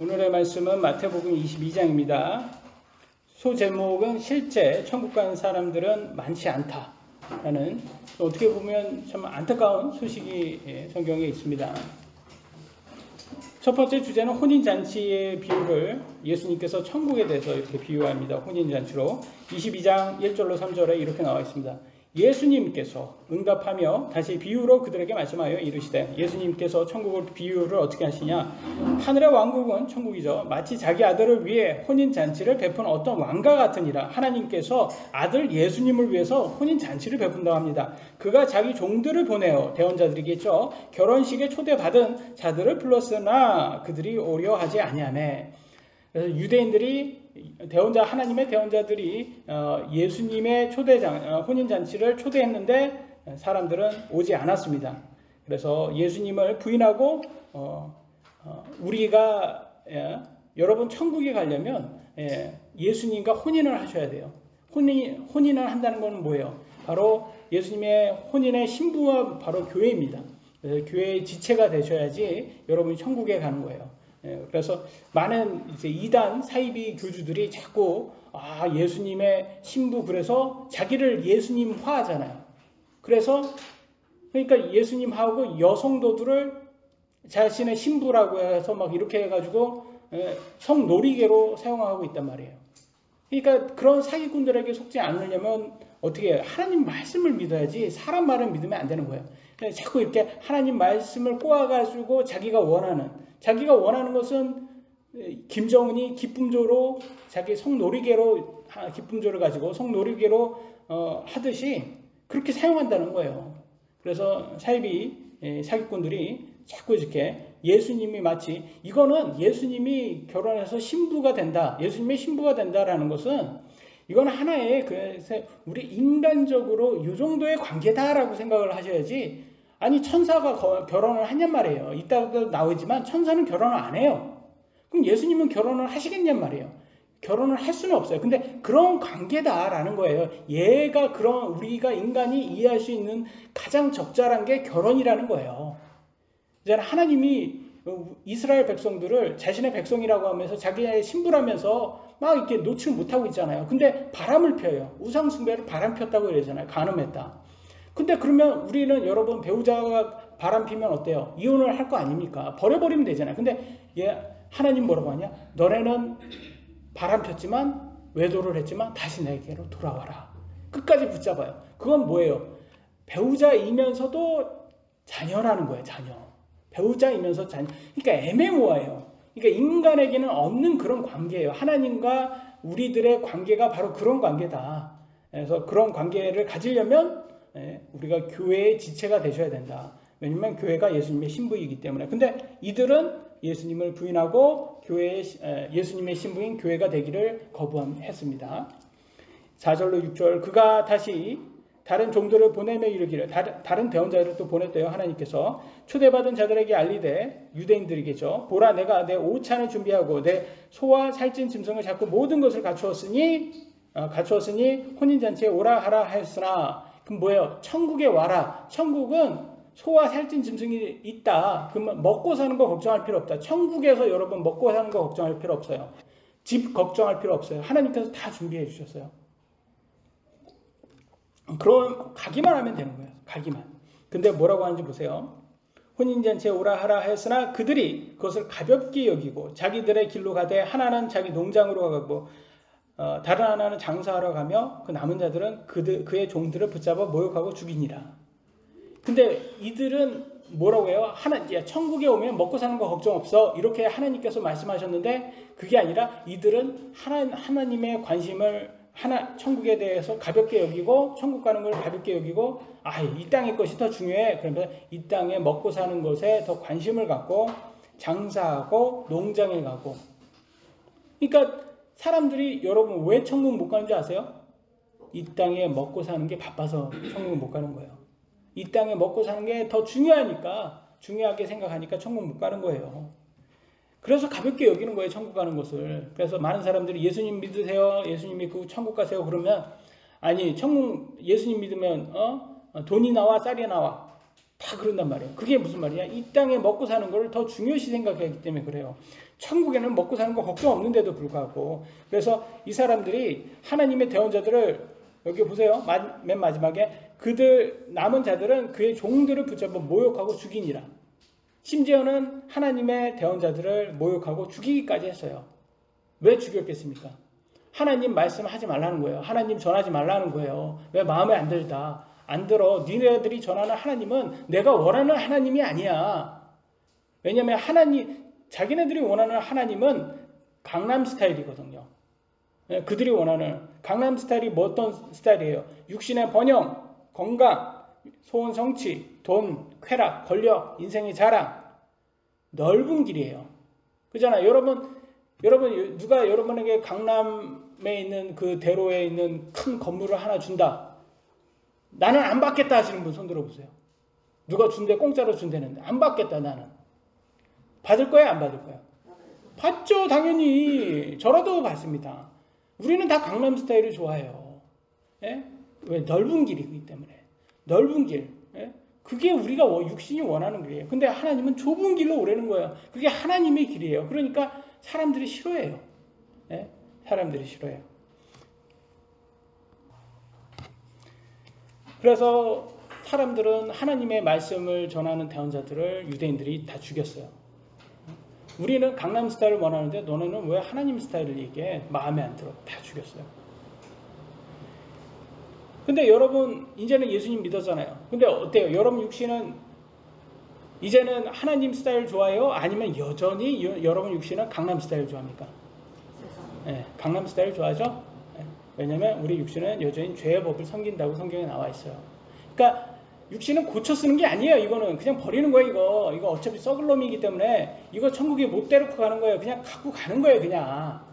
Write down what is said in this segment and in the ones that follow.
오늘의 말씀은 마태복음 22장입니다. 소제목은 실제 천국 가는 사람들은 많지 않다라는, 어떻게 보면 참 안타까운 소식이 성경에 있습니다. 첫 번째 주제는 혼인잔치의 비유를 예수님께서 천국에 대해서 이렇게 비유합니다. 혼인잔치로 22장 1절로 3절에 이렇게 나와 있습니다. 예수님께서 응답하며 다시 비유로 그들에게 말씀하여 이르시되, 예수님께서 천국을 비유를 어떻게 하시냐? 하늘의 왕국은 천국이죠. 마치 자기 아들을 위해 혼인잔치를 베푼 어떤 왕과 같으니라. 하나님께서 아들 예수님을 위해서 혼인잔치를 베푼다고 합니다. 그가 자기 종들을 보내어, 대언자들이겠죠, 결혼식에 초대받은 자들을 불렀으나 그들이 오려 하지 아니하매. 그래서 유대인들이 하나님의 대언자들이 예수님의 혼인잔치를 초대했는데 사람들은 오지 않았습니다. 그래서 예수님을 부인하고 우리가 여러분 천국에 가려면 예수님과 혼인을 하셔야 돼요. 혼인을 한다는 것은 뭐예요? 바로 예수님의 혼인의 신부와 바로 교회입니다. 그래서 교회의 지체가 되셔야지 여러분이 천국에 가는 거예요. 그래서 많은 이제 이단 사이비 교주들이 자꾸 예수님의 신부, 그래서 자기를 예수님화하잖아요. 그래서 그러니까 예수님하고 여성도들을 자신의 신부라고 해서 막 이렇게 해가지고 성놀이개로 사용하고 있단 말이에요. 그러니까 그런 사기꾼들에게 속지 않으려면 어떻게 해요? 하나님 말씀을 믿어야지 사람 말을 믿으면 안 되는 거예요. 자꾸 이렇게 하나님 말씀을 꼬아가지고 자기가 원하는 것은 김정은이 기쁨조로 자기 성놀이개로 기쁨조를 가지고 성놀이개로 하듯이 그렇게 사용한다는 거예요. 그래서 사기꾼들이 자꾸 이렇게 예수님이 마치 이거는 예수님이 결혼해서 신부가 된다, 예수님의 신부가 된다라는 것은 이건 하나의 우리 인간적으로 이 정도의 관계다라고 생각을 하셔야지. 아니, 천사가 결혼을 하냔 말이에요. 이따가도 나오지만 천사는 결혼을 안 해요. 그럼 예수님은 결혼을 하시겠냔 말이에요. 결혼을 할 수는 없어요. 근데 그런 관계다라는 거예요. 우리가 인간이 이해할 수 있는 가장 적절한 게 결혼이라는 거예요. 이제 하나님이 이스라엘 백성들을 자신의 백성이라고 하면서 자기의 신부라면서 막 이렇게 놓칠 못하고 있잖아요. 근데 바람을 펴요. 우상숭배를 바람 폈다고 그러잖아요. 간음했다. 근데 그러면 우리는, 여러분, 배우자가 바람 피면 어때요? 이혼을 할 거 아닙니까? 버려버리면 되잖아요. 근데 하나님 뭐라고 하냐? 너네는 바람 폈지만, 외도를 했지만 다시 내게로 돌아와라. 끝까지 붙잡아요. 그건 뭐예요? 배우자이면서도 자녀라는 거예요. 자녀. 배우자이면서 자녀. 그러니까 애매모호해요. 그러니까 인간에게는 없는 그런 관계예요. 하나님과 우리들의 관계가 바로 그런 관계다. 그래서 그런 관계를 가지려면 우리가 교회의 지체가 되셔야 된다. 왜냐하면 교회가 예수님의 신부이기 때문에. 근데 이들은 예수님을 부인하고 예수님의 신부인 교회가 되기를 거부했습니다. 4절로 6절, 그가 다시 다른 종들을 보내며 이르기를, 다른 대언자를 또 보냈대요. 하나님께서 초대받은 자들에게 알리되, 유대인들이겠죠. 보라, 내가 내 오찬을 준비하고 내 소와 살찐 짐승을 잡고 모든 것을 갖추었으니 혼인잔치에 오라 하라 하였으나. 그럼 뭐예요? 천국에 와라. 천국은 소와 살찐 짐승이 있다. 그러면 먹고 사는 거 걱정할 필요 없다. 천국에서 여러분 먹고 사는 거 걱정할 필요 없어요. 집 걱정할 필요 없어요. 하나님께서 다 준비해 주셨어요. 그럼 가기만 하면 되는 거예요. 가기만. 근데 뭐라고 하는지 보세요. 혼인잔치에 오라 하라 하였으나 그들이 그것을 가볍게 여기고 자기들의 길로 가되 하나는 자기 농장으로 가고 다른 하나는 장사하러 가며 그 남은 자들은 그의 종들을 붙잡아 모욕하고 죽이니라. 근데 이들은 뭐라고 해요? 천국에 오면 먹고 사는 거 걱정 없어, 이렇게 하나님께서 말씀하셨는데, 그게 아니라 이들은 하나님의 관심을 천국에 대해서 가볍게 여기고, 천국 가는 걸 가볍게 여기고, 이 땅의 것이 더 중요해. 그러면서 이 땅에 먹고 사는 것에 더 관심을 갖고 장사하고 농장에 가고. 그러니까 사람들이, 여러분, 왜 천국 못 가는 줄 아세요? 이 땅에 먹고 사는 게 바빠서 천국 못 가는 거예요. 이 땅에 먹고 사는 게 더 중요하게 생각하니까 천국 못 가는 거예요. 그래서 가볍게 여기는 거예요, 천국 가는 것을. 그래서 많은 사람들이 예수님 믿으세요, 예수님 믿고 천국 가세요 그러면, 아니, 예수님 믿으면 돈이 나와 쌀이 나와? 다 그런단 말이에요. 그게 무슨 말이냐? 이 땅에 먹고 사는 걸 더 중요시 생각하기 때문에 그래요. 천국에는 먹고 사는 거 걱정 없는데도 불구하고. 그래서 이 사람들이 하나님의 대언자들을 여기 보세요. 맨 마지막에 그들 남은 자들은 그의 종들을 붙잡아 모욕하고 죽이니라. 심지어는 하나님의 대언자들을 모욕하고 죽이기까지 했어요. 왜 죽였겠습니까? 하나님 말씀하지 말라는 거예요. 하나님 전하지 말라는 거예요. 왜 마음에 안 들다. 안 들어. 니네들이 전하는 하나님은 내가 원하는 하나님이 아니야. 왜냐하면 자기네들이 원하는 하나님은 강남 스타일이거든요. 그들이 원하는 강남 스타일이 뭐 어떤 스타일이에요? 육신의 번영, 건강, 소원 성취, 돈, 쾌락, 권력, 인생의 자랑, 넓은 길이에요. 그잖아요. 여러분 누가 여러분에게 강남에 있는 그 대로에 있는 큰 건물을 하나 준다. 나는 안 받겠다 하시는 분 손 들어보세요. 누가 준대 공짜로 준대는데 안 받겠다 나는. 받을 거예요? 안 받을 거예요? 받죠. 당연히. 저라도 받습니다. 우리는 다 강남 스타일을 좋아해요. 예? 왜? 넓은 길이기 때문에. 넓은 길. 예? 그게 우리가 육신이 원하는 길이에요. 근데 하나님은 좁은 길로 오라는 거예요. 그게 하나님의 길이에요. 그러니까 사람들이 싫어해요. 예? 사람들이 싫어해요. 그래서 사람들은 하나님의 말씀을 전하는 대언자들을 유대인들이 다 죽였어요. 우리는 강남 스타일을 원하는데 너네는 왜 하나님 스타일을 얘기해? 마음에 안 들어. 다 죽였어요. 근데 여러분 이제는 예수님 믿었잖아요. 근데 어때요? 여러분 육신은 이제는 하나님 스타일 좋아해요? 아니면 여전히 여러분 육신은 강남 스타일 좋아합니까? 네, 강남 스타일 좋아하죠? 네, 왜냐면 우리 육신은 여전히 죄의 법을 섬긴다고 성경에 나와 있어요. 그러니까 육신은 고쳐 쓰는 게 아니에요. 이거는 그냥 버리는 거예요. 이거 어차피 썩을 놈이기 때문에 이거 천국에 못 데리고 가는 거예요. 그냥 갖고 가는 거예요. 그냥.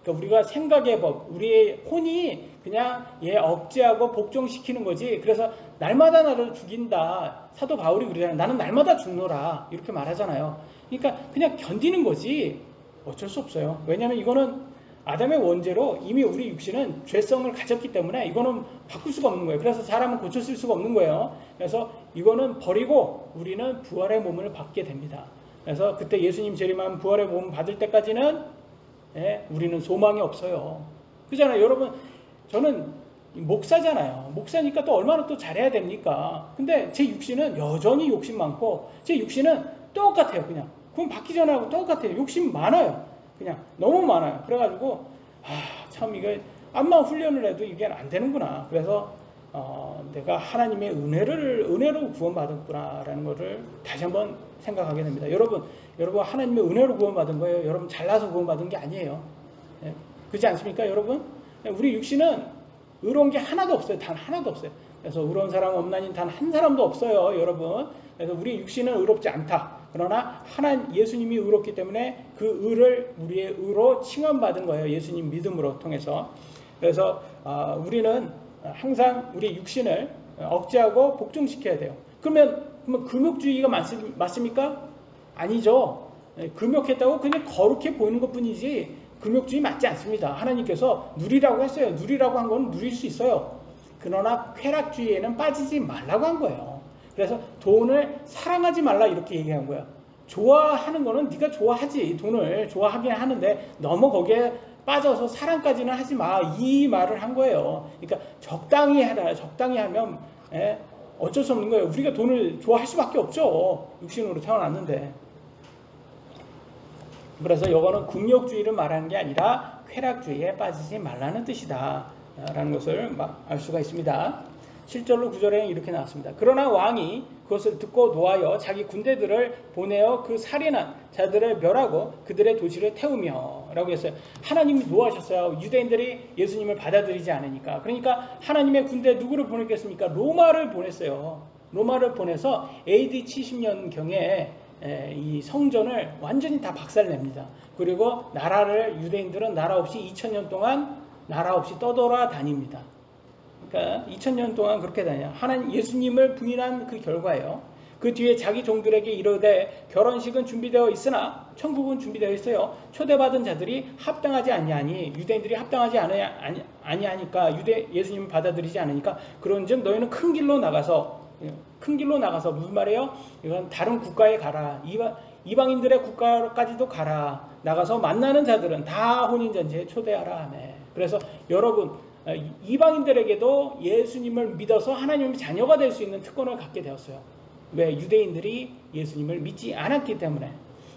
그러니까 우리가 생각의 법, 우리의 혼이 그냥 얘 억제하고 복종시키는 거지. 그래서 날마다 나를 죽인다. 사도 바울이 그러잖아요. 나는 날마다 죽노라. 이렇게 말하잖아요. 그러니까 그냥 견디는 거지. 어쩔 수 없어요. 왜냐하면 이거는 아담의 원죄로 이미 우리 육신은 죄성을 가졌기 때문에 이거는 바꿀 수가 없는 거예요. 그래서 사람은 고쳐쓸 수가 없는 거예요. 그래서 이거는 버리고 우리는 부활의 몸을 받게 됩니다. 그래서 그때 예수님 재림한 부활의 몸을 받을 때까지는 우리는 소망이 없어요. 그잖아요. 여러분 저는 목사잖아요. 목사니까 또 얼마나 또 잘해야 됩니까? 근데 제 육신은 여전히 욕심 많고 제 육신은 똑같아요. 그냥 그럼 받기 전하고 똑같아요. 욕심 많아요. 그냥 너무 많아요. 그래가지고 참 이거 암만 훈련을 해도 이게 안 되는구나. 그래서 내가 하나님의 은혜로 구원받았구나라는 것을 다시 한번 생각하게 됩니다. 여러분 하나님의 은혜로 구원받은 거예요. 여러분 잘나서 구원받은 게 아니에요. 그렇지 않습니까, 여러분? 우리 육신은 의로운 게 하나도 없어요. 단 하나도 없어요. 그래서 의로운 사람 없나니 단 한 사람도 없어요, 여러분. 그래서 우리 육신은 의롭지 않다. 그러나 예수님이 의롭기 때문에 그 의를 우리의 의로 칭함받은 거예요. 예수님 믿음으로 통해서. 그래서 우리는 항상 우리 육신을 억제하고 복종시켜야 돼요. 그러면 금욕주의가 맞습니까? 아니죠. 금욕했다고 그냥 거룩해 보이는 것뿐이지 금욕주의 맞지 않습니다. 하나님께서 누리라고 했어요. 누리라고 한 건 누릴 수 있어요. 그러나 쾌락주의에는 빠지지 말라고 한 거예요. 그래서 돈을 사랑하지 말라 이렇게 얘기한 거예요. 좋아하는 거는 네가 좋아하지. 돈을 좋아하긴 하는데 너무 거기에 빠져서 사랑까지는 하지 마. 이 말을 한 거예요. 그러니까 적당히 해라. 적당히 하면 어쩔 수 없는 거예요. 우리가 돈을 좋아할 수밖에 없죠. 육신으로 태어났는데. 그래서 이거는 금욕주의를 말하는 게 아니라 쾌락주의에 빠지지 말라는 뜻이다 라는 것을 알 수가 있습니다. 7절로 9절에 이렇게 나왔습니다. 그러나 왕이 그것을 듣고 노하여 자기 군대들을 보내어 그 살인한 자들을 멸하고 그들의 도시를 태우며 라고 했어요. 하나님이 노하셨어요. 유대인들이 예수님을 받아들이지 않으니까. 그러니까 하나님의 군대 누구를 보냈겠습니까? 로마를 보냈어요. 로마를 보내서 AD 70년경에 이 성전을 완전히 다 박살냅니다. 그리고 유대인들은 나라 없이 2000년 동안 나라 없이 떠돌아다닙니다. 그러니까 2000년 동안 그렇게 다녀요. 하나님 예수님을 부인한 그 결과예요. 그 뒤에 자기 종들에게 이르되 결혼식은 준비되어 있으나 천국은 준비되어 있어요. 초대받은 자들이 합당하지 아니하니 유대인들이 합당하지 아니하니까 예수님을 받아들이지 않으니까 그런즉 너희는 큰 길로 나가서 큰 길로 나가서 무슨 말이에요? 이건 다른 국가에 가라. 이방인들의 국가까지도 가라. 나가서 만나는 자들은 다 혼인잔치에 초대하라. 네. 그래서 여러분 이방인들에게도 예수님을 믿어서 하나님의 자녀가 될 수 있는 특권을 갖게 되었어요. 왜? 유대인들이 예수님을 믿지 않았기 때문에.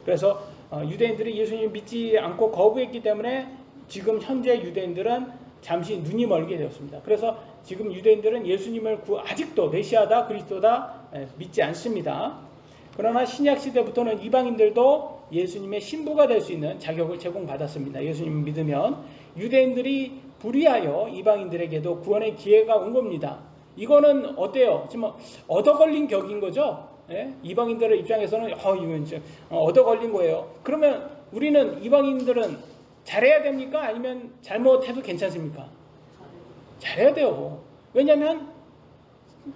그래서 유대인들이 예수님을 믿지 않고 거부했기 때문에 지금 현재 유대인들은 잠시 눈이 멀게 되었습니다. 그래서 지금 유대인들은 예수님을 아직도 메시아다 그리스도다 믿지 않습니다. 그러나 신약 시대부터는 이방인들도 예수님의 신부가 될 수 있는 자격을 제공받았습니다. 예수님을 믿으면 유대인들이 불의하여 이방인들에게도 구원의 기회가 온 겁니다. 이거는 어때요? 지금 얻어 걸린 격인 거죠? 예? 이방인들의 입장에서는 이건 얻어 걸린 거예요. 그러면 우리는 이방인들은 잘해야 됩니까? 아니면 잘못해도 괜찮습니까? 잘해야 돼요. 왜냐하면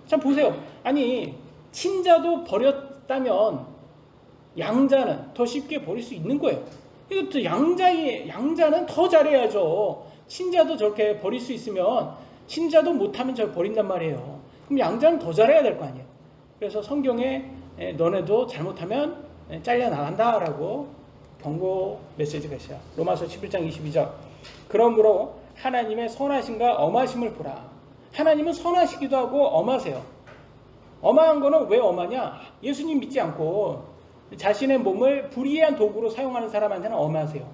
참 보세요. 아니 친자도 버렸다면 양자는 더 쉽게 버릴 수 있는 거예요. 이것도 양자는 더 잘해야죠. 친자도 저렇게 버릴 수 있으면 친자도 못하면 저를 버린단 말이에요. 그럼 양자는 더 잘해야 될 거 아니에요. 그래서 성경에 너네도 잘못하면 잘려나간다라고 경고 메시지가 있어요. 로마서 11장 22절. 그러므로 하나님의 선하심과 엄하심을 보라. 하나님은 선하시기도 하고 엄하세요. 엄한 거는 왜 엄하냐? 예수님 믿지 않고 자신의 몸을 불의한 도구로 사용하는 사람한테는 엄하세요.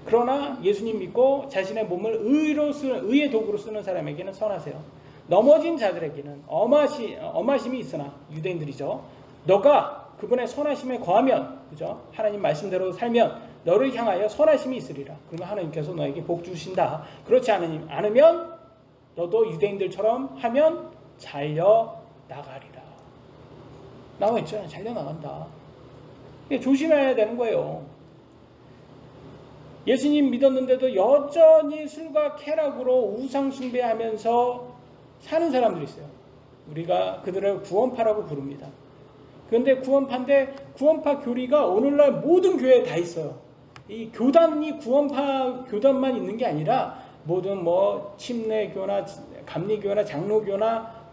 그러나 예수님 믿고 자신의 몸을 의의 도구로 쓰는 사람에게는 선하세요. 넘어진 자들에게는 엄하심이 있으나 유대인들이죠. 너가 그분의 선하심에 거하면, 그죠? 하나님 말씀대로 살면 너를 향하여 선하심이 있으리라. 그러면 하나님께서 너에게 복 주신다. 그렇지 않으면 너도 유대인들처럼 하면 잘려 나가리라. 나와 있잖아요. 잘려 나간다. 조심해야 되는 거예요. 예수님 믿었는데도 여전히 술과 쾌락으로 우상 숭배하면서 사는 사람들이 있어요. 우리가 그들을 구원파라고 부릅니다. 그런데 구원파 교리가 오늘날 모든 교회에 다 있어요. 이 교단이 구원파 교단만 있는 게 아니라 모든 침례교나 감리교나 장로교나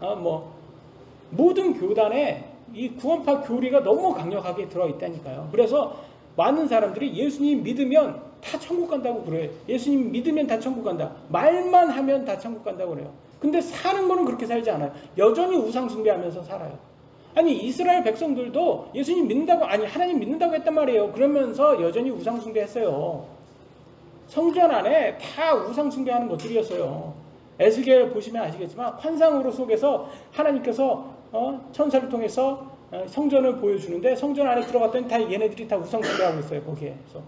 모든 교단에 이 구원파 교리가 너무 강력하게 들어있다니까요. 그래서 많은 사람들이 예수님 믿으면 다 천국 간다고 그래요. 예수님 믿으면 다 천국 간다. 말만 하면 다 천국 간다고 그래요. 근데 사는 거는 그렇게 살지 않아요. 여전히 우상 숭배하면서 살아요. 아니 이스라엘 백성들도 예수님 믿는다고 하나님 믿는다고 했단 말이에요. 그러면서 여전히 우상 숭배했어요. 성전 안에 다 우상 숭배하는 것들이었어요. 에스겔 보시면 아시겠지만 환상으로 속에서 하나님께서 천사를 통해서 성전을 보여주는데 성전 안에 들어갔더니 다 얘네들이 다 우상 숭배하고 있어요. 거기에서.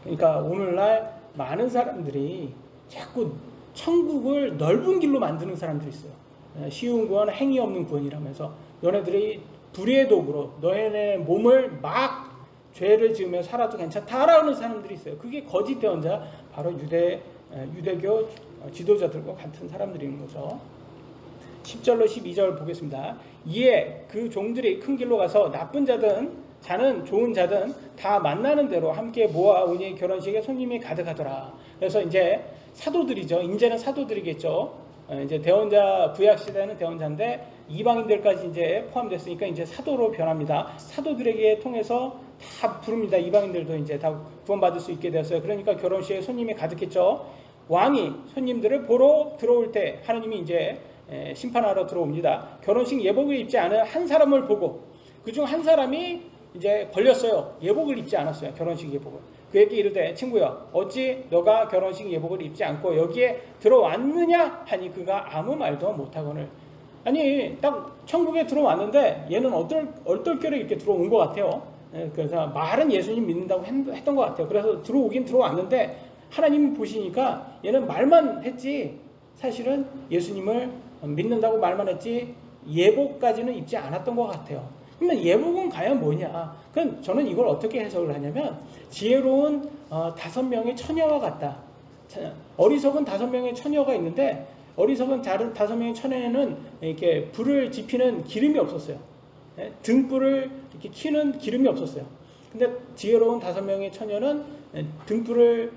그러니까 오늘날 많은 사람들이 자꾸 천국을 넓은 길로 만드는 사람들이 있어요. 쉬운 구원, 행위 없는 구원이라면서 너네들이 불의의 도구로 너네 몸을 막 죄를 지으며 살아도 괜찮다라는 사람들이 있어요. 그게 거짓 대언자, 바로 유대교 지도자들과 같은 사람들인 거죠. 10절로 12절 보겠습니다. 이에 그 종들이 큰 길로 가서 나쁜 자는 좋은 자든 다 만나는 대로 함께 모아오니 결혼식에 손님이 가득하더라. 그래서 이제 사도들이죠. 이제는 사도들이겠죠. 이제 대언자, 구약 시대는 대언자인데 이방인들까지 이제 포함됐으니까 이제 사도로 변합니다. 사도들에게 통해서 다 부릅니다. 이방인들도 이제 다 구원받을 수 있게 되었어요. 그러니까 결혼식에 손님이 가득했죠. 왕이 손님들을 보러 들어올 때 하느님이 이제 심판하러 들어옵니다. 결혼식 예복을 입지 않은 한 사람을 보고 그중 한 사람이 이제 걸렸어요. 예복을 입지 않았어요. 결혼식 예복을. 그에게 이르되 친구야 어찌 너가 결혼식 예복을 입지 않고 여기에 들어왔느냐 하니 그가 아무 말도 못하거늘. 아니 딱 천국에 들어왔는데 얘는 얼떨결에 이렇게 들어온 것 같아요. 그래서 말은 예수님 믿는다고 했던 것 같아요. 그래서 들어오긴 들어왔는데 하나님이 보시니까 얘는 말만 했지 사실은 예수님을 믿는다고 말만 했지 예복까지는 입지 않았던 것 같아요. 그러면 예복은 과연 뭐냐? 그럼 저는 이걸 어떻게 해석을 하냐면 지혜로운 5명의 처녀와 같다. 어리석은 5명의 처녀가 있는데 어리석은 다른 5명의 처녀에는 이렇게 불을 지피는 기름이 없었어요. 등불을 이렇게 켜는 기름이 없었어요. 근데 지혜로운 5명의 처녀는 등불을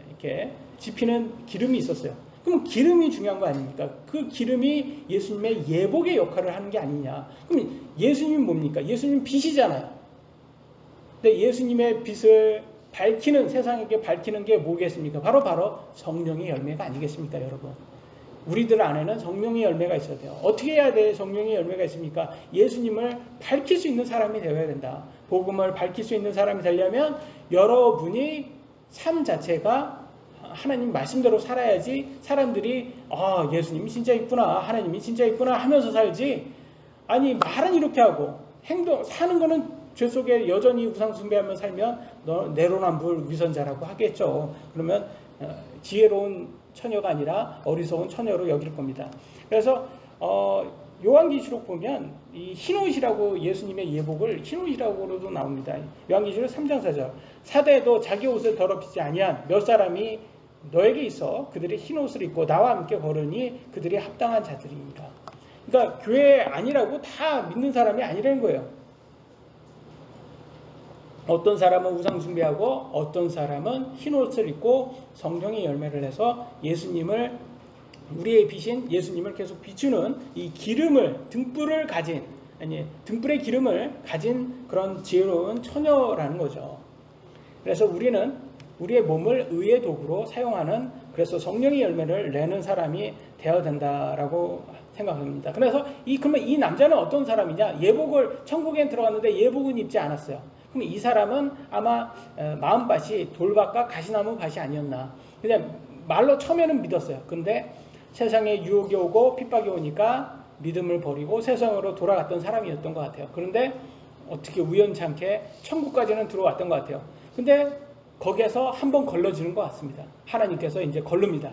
이렇게 지피는 기름이 있었어요. 그럼 기름이 중요한 거 아닙니까? 그 기름이 예수님의 예복의 역할을 하는 게 아니냐. 그럼 예수님은 뭡니까? 예수님은 빛이잖아요. 근데 예수님의 빛을 밝히는, 세상에게 밝히는 게 뭐겠습니까? 바로 성령의 열매가 아니겠습니까, 여러분? 우리들 안에는 성령의 열매가 있어야 돼요. 어떻게 해야 돼? 성령의 열매가 있습니까? 예수님을 밝힐 수 있는 사람이 되어야 된다. 복음을 밝힐 수 있는 사람이 되려면 여러분이 삶 자체가 하나님 말씀대로 살아야지 사람들이 예수님이 진짜 있구나, 하나님이 진짜 있구나 하면서 살지. 아니 말은 이렇게 하고 사는 거는 죄 속에 여전히 우상 숭배하며 살면 너 내로남불 위선자라고 하겠죠. 그러면 지혜로운 처녀가 아니라 어리석은 처녀로 여길 겁니다. 그래서 요한계시록 보면 이 흰옷이라고, 예수님의 예복을 흰옷이라고도 나옵니다. 요한계시록 3장 4절. 사대에도 자기 옷을 더럽히지 아니한 몇 사람이 너에게 있어 그들이 흰옷을 입고 나와 함께 걸으니 그들이 합당한 자들입니다. 그러니까 교회 아니라고 다 믿는 사람이 아니라는 거예요. 어떤 사람은 우상 숭배하고 어떤 사람은 흰옷을 입고 성령의 열매를 해서 예수님을, 우리의 빛인 예수님을 계속 비추는 이 기름을, 등불의 기름을 가진 그런 지혜로운 처녀라는 거죠. 그래서 우리는 우리의 몸을 의의 도구로 사용하는, 그래서 성령의 열매를 내는 사람이 되어야 된다라고 생각합니다. 그래서 그러면 이 남자는 어떤 사람이냐? 천국에 들어갔는데 예복은 입지 않았어요. 그럼 이 사람은 아마 마음밭이 돌밭과 가시나무 밭이 아니었나. 그냥 말로 처음에는 믿었어요. 근데 세상에 유혹이 오고 핍박이 오니까 믿음을 버리고 세상으로 돌아갔던 사람이었던 것 같아요. 그런데 어떻게 우연찮게 천국까지는 들어왔던 것 같아요. 근데 거기에서 한번 걸러지는 것 같습니다. 하나님께서 이제 걸릅니다.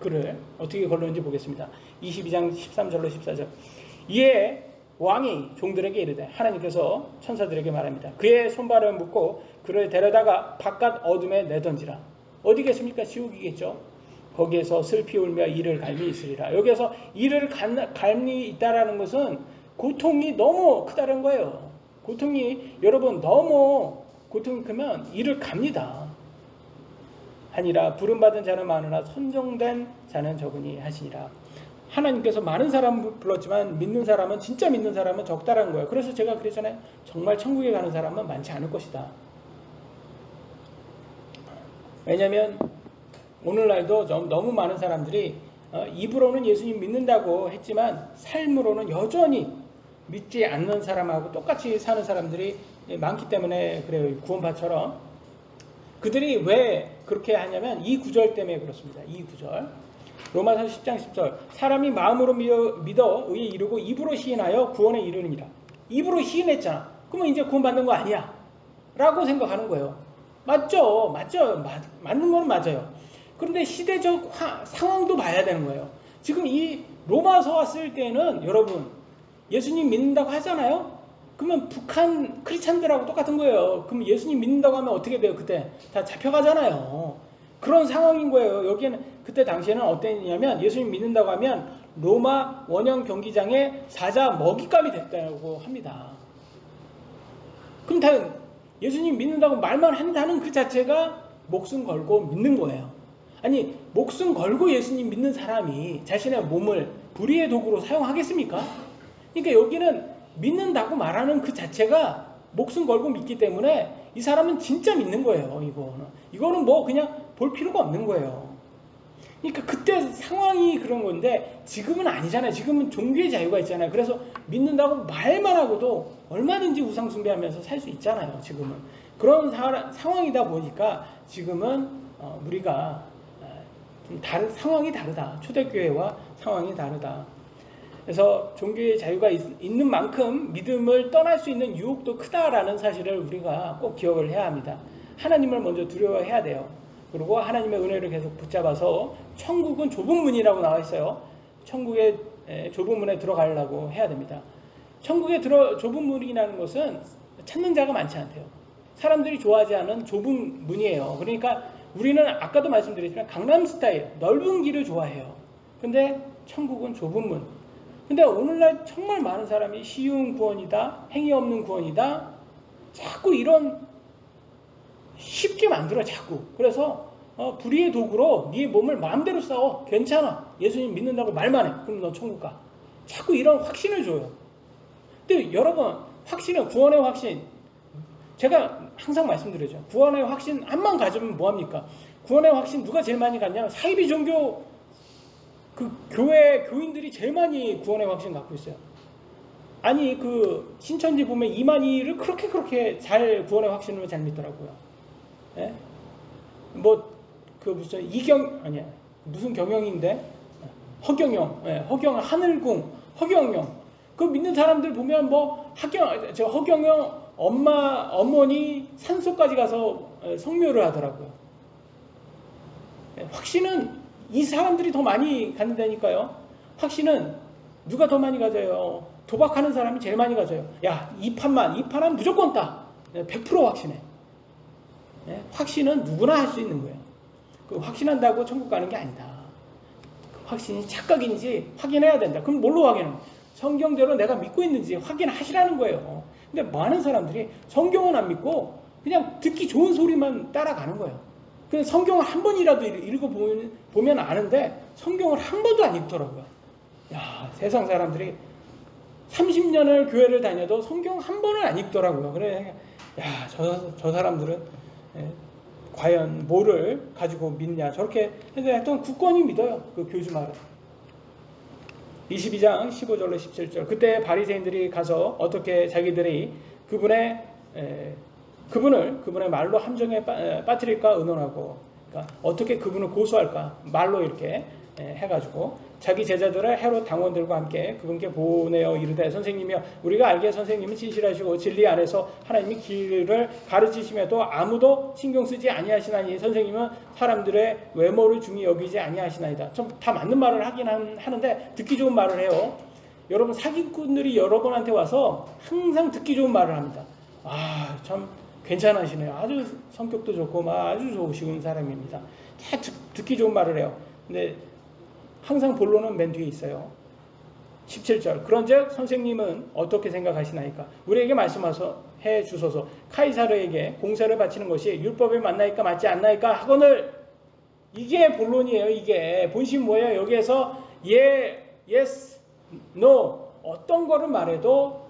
그를 어떻게 걸르는지 보겠습니다. 22장 13절로 14절. 이에 왕이 종들에게 이르되, 하나님께서 천사들에게 말합니다. 그의 손발을 묶고 그를 데려다가 바깥 어둠에 내던지라. 어디겠습니까? 지옥이겠죠. 거기에서 슬피 울며 이를 갈미 있으리라. 여기에서 이를 갈미 있다라는 것은 고통이 너무 크다는 거예요. 여러분 너무 고통이 크면 이를 갑니다. 하니라. 부름받은 자는 많으나 선정된 자는 적으니 하시니라. 하나님께서 많은 사람을 불렀지만 진짜 믿는 사람은 적다라는 거예요. 그래서 제가 그랬잖아요. 정말 천국에 가는 사람은 많지 않을 것이다. 왜냐하면 오늘날도 너무 많은 사람들이 입으로는 예수님 믿는다고 했지만 삶으로는 여전히 믿지 않는 사람하고 똑같이 사는 사람들이 많기 때문에 그래요. 구원파처럼. 그들이 왜 그렇게 하냐면 이 구절 때문에 그렇습니다. 이 구절. 로마서 10장 10절. 사람이 마음으로 믿어 의에 이르고 입으로 시인하여 구원에 이르느니라. 입으로 시인했잖아. 그러면 이제 구원받는 거 아니야 라고 생각하는 거예요. 맞죠. 맞는 건 맞아요. 그런데 시대적 상황도 봐야 되는 거예요. 지금 이 로마서 왔을 때는 여러분 예수님 믿는다고 하잖아요. 그러면 북한 크리스찬들하고 똑같은 거예요. 그럼 예수님 믿는다고 하면 어떻게 돼요? 그때 다 잡혀가잖아요. 그런 상황인 거예요. 여기에는 그때 당시에는 어땠냐면 예수님 믿는다고 하면 로마 원형 경기장에 사자 먹잇감이 됐다고 합니다. 그럼 다 예수님 믿는다고 말만 한다는 그 자체가 목숨 걸고 믿는 거예요. 아니 목숨 걸고 예수님 믿는 사람이 자신의 몸을 불의의 도구로 사용하겠습니까? 그러니까 여기는 믿는다고 말하는 그 자체가 목숨 걸고 믿기 때문에 이 사람은 진짜 믿는 거예요. 이거는 뭐 그냥 볼 필요가 없는 거예요. 그러니까 그때 상황이 그런 건데 지금은 아니잖아요. 지금은 종교의 자유가 있잖아요. 그래서 믿는다고 말만 하고도 얼마든지 우상 숭배하면서 살 수 있잖아요. 지금은 그런 상황이다 보니까 지금은 우리가 좀 상황이 다르다. 초대교회와 상황이 다르다. 그래서 종교의 자유가 있는 만큼 믿음을 떠날 수 있는 유혹도 크다라는 사실을 우리가 꼭 기억을 해야 합니다. 하나님을 먼저 두려워해야 돼요. 그리고 하나님의 은혜를 계속 붙잡아서 천국은 좁은 문이라고 나와 있어요. 천국의 좁은 문에 들어가려고 해야 됩니다. 천국에 좁은 문이라는 것은 찾는 자가 많지 않대요. 사람들이 좋아하지 않은 좁은 문이에요. 그러니까 우리는 아까도 말씀드렸지만 강남스타일 넓은 길을 좋아해요. 근데 천국은 좁은 문. 근데 오늘날 정말 많은 사람이 쉬운 구원이다, 행위 없는 구원이다, 자꾸 이런 쉽게 만들어 자꾸. 그래서 불의의 도구로 네 몸을 마음대로 싸워. 괜찮아. 예수님 믿는다고 말만 해. 그럼 너 천국 가. 자꾸 이런 확신을 줘요. 근데 여러분, 확신은 구원의 확신. 제가 항상 말씀드리죠. 구원의 확신 한만 가지면 뭐합니까? 구원의 확신 누가 제일 많이 갖냐? 사이비 종교 그 교회 교인들이 제일 많이 구원의 확신 갖고 있어요. 아니 그 신천지 보면 이만희를 그렇게 잘 구원의 확신으로 잘 믿더라고요. 예? 뭐 그 무슨 이경 아니야 무슨 경영인데 허경영, 예, 허경 하늘궁 허경영 그 믿는 사람들 보면 뭐 저 허경영 어머니 산소까지 가서 성묘를 하더라고요. 예, 확신은 이 사람들이 더 많이 갖는다니까요. 확신은 누가 더 많이 가져요? 도박하는 사람이 제일 많이 가져요. 야, 이 판하면 무조건 따. 100% 확신해. 네? 확신은 누구나 할 수 있는 거예요. 그 확신한다고 천국 가는 게 아니다. 그 확신이 착각인지 확인해야 된다. 그럼 뭘로 확인해요? 성경대로 내가 믿고 있는지 확인하시라는 거예요. 근데 많은 사람들이 성경은 안 믿고 그냥 듣기 좋은 소리만 따라가는 거예요. 그래서 성경을 한 번이라도 읽어보면 아는데 성경을 한 번도 안 읽더라고요. 야, 세상 사람들이 30년을 교회를 다녀도 성경 한 번을 안 읽더라고요. 그래, 야, 저 사람들은 과연 뭐를 가지고 믿냐. 저렇게 했더니 굳건히 믿어요. 그 교주 말을. 22장 15절로 17절. 그때 바리새인들이 가서 어떻게 자기들이 그분의 말로 함정에 빠뜨릴까 의논하고, 그러니까 어떻게 그분을 고소할까 말로 이렇게 해가지고 자기 제자들을 헤롯 당원들과 함께 그분께 보내어 이르되, 선생님이여, 우리가 알기에 선생님은 진실하시고 진리 안에서 하나님이 길을 가르치심에도 아무도 신경 쓰지 아니하시나니 선생님은 사람들의 외모를 중히 여기지 아니하시나이다. 좀 다 맞는 말을 하긴 하는데 듣기 좋은 말을 해요. 여러분, 사기꾼들이 여러분한테 와서 항상 듣기 좋은 말을 합니다. 아, 참 괜찮으시네요. 아주 성격도 좋고 아주 좋으신 사람입니다. 다 듣기 좋은 말을 해요. 근데 항상 본론은 맨 뒤에 있어요. 17절. 그런즉 선생님은 어떻게 생각하시나이까? 우리에게 말씀하셔 해 주소서. 카이사르에게 공사를 바치는 것이 율법에 맞나이까 맞지 않나이까 하거늘. 이게 본론이에요. 이게 본심 뭐예요? 여기에서 yes, no 어떤 거를 말해도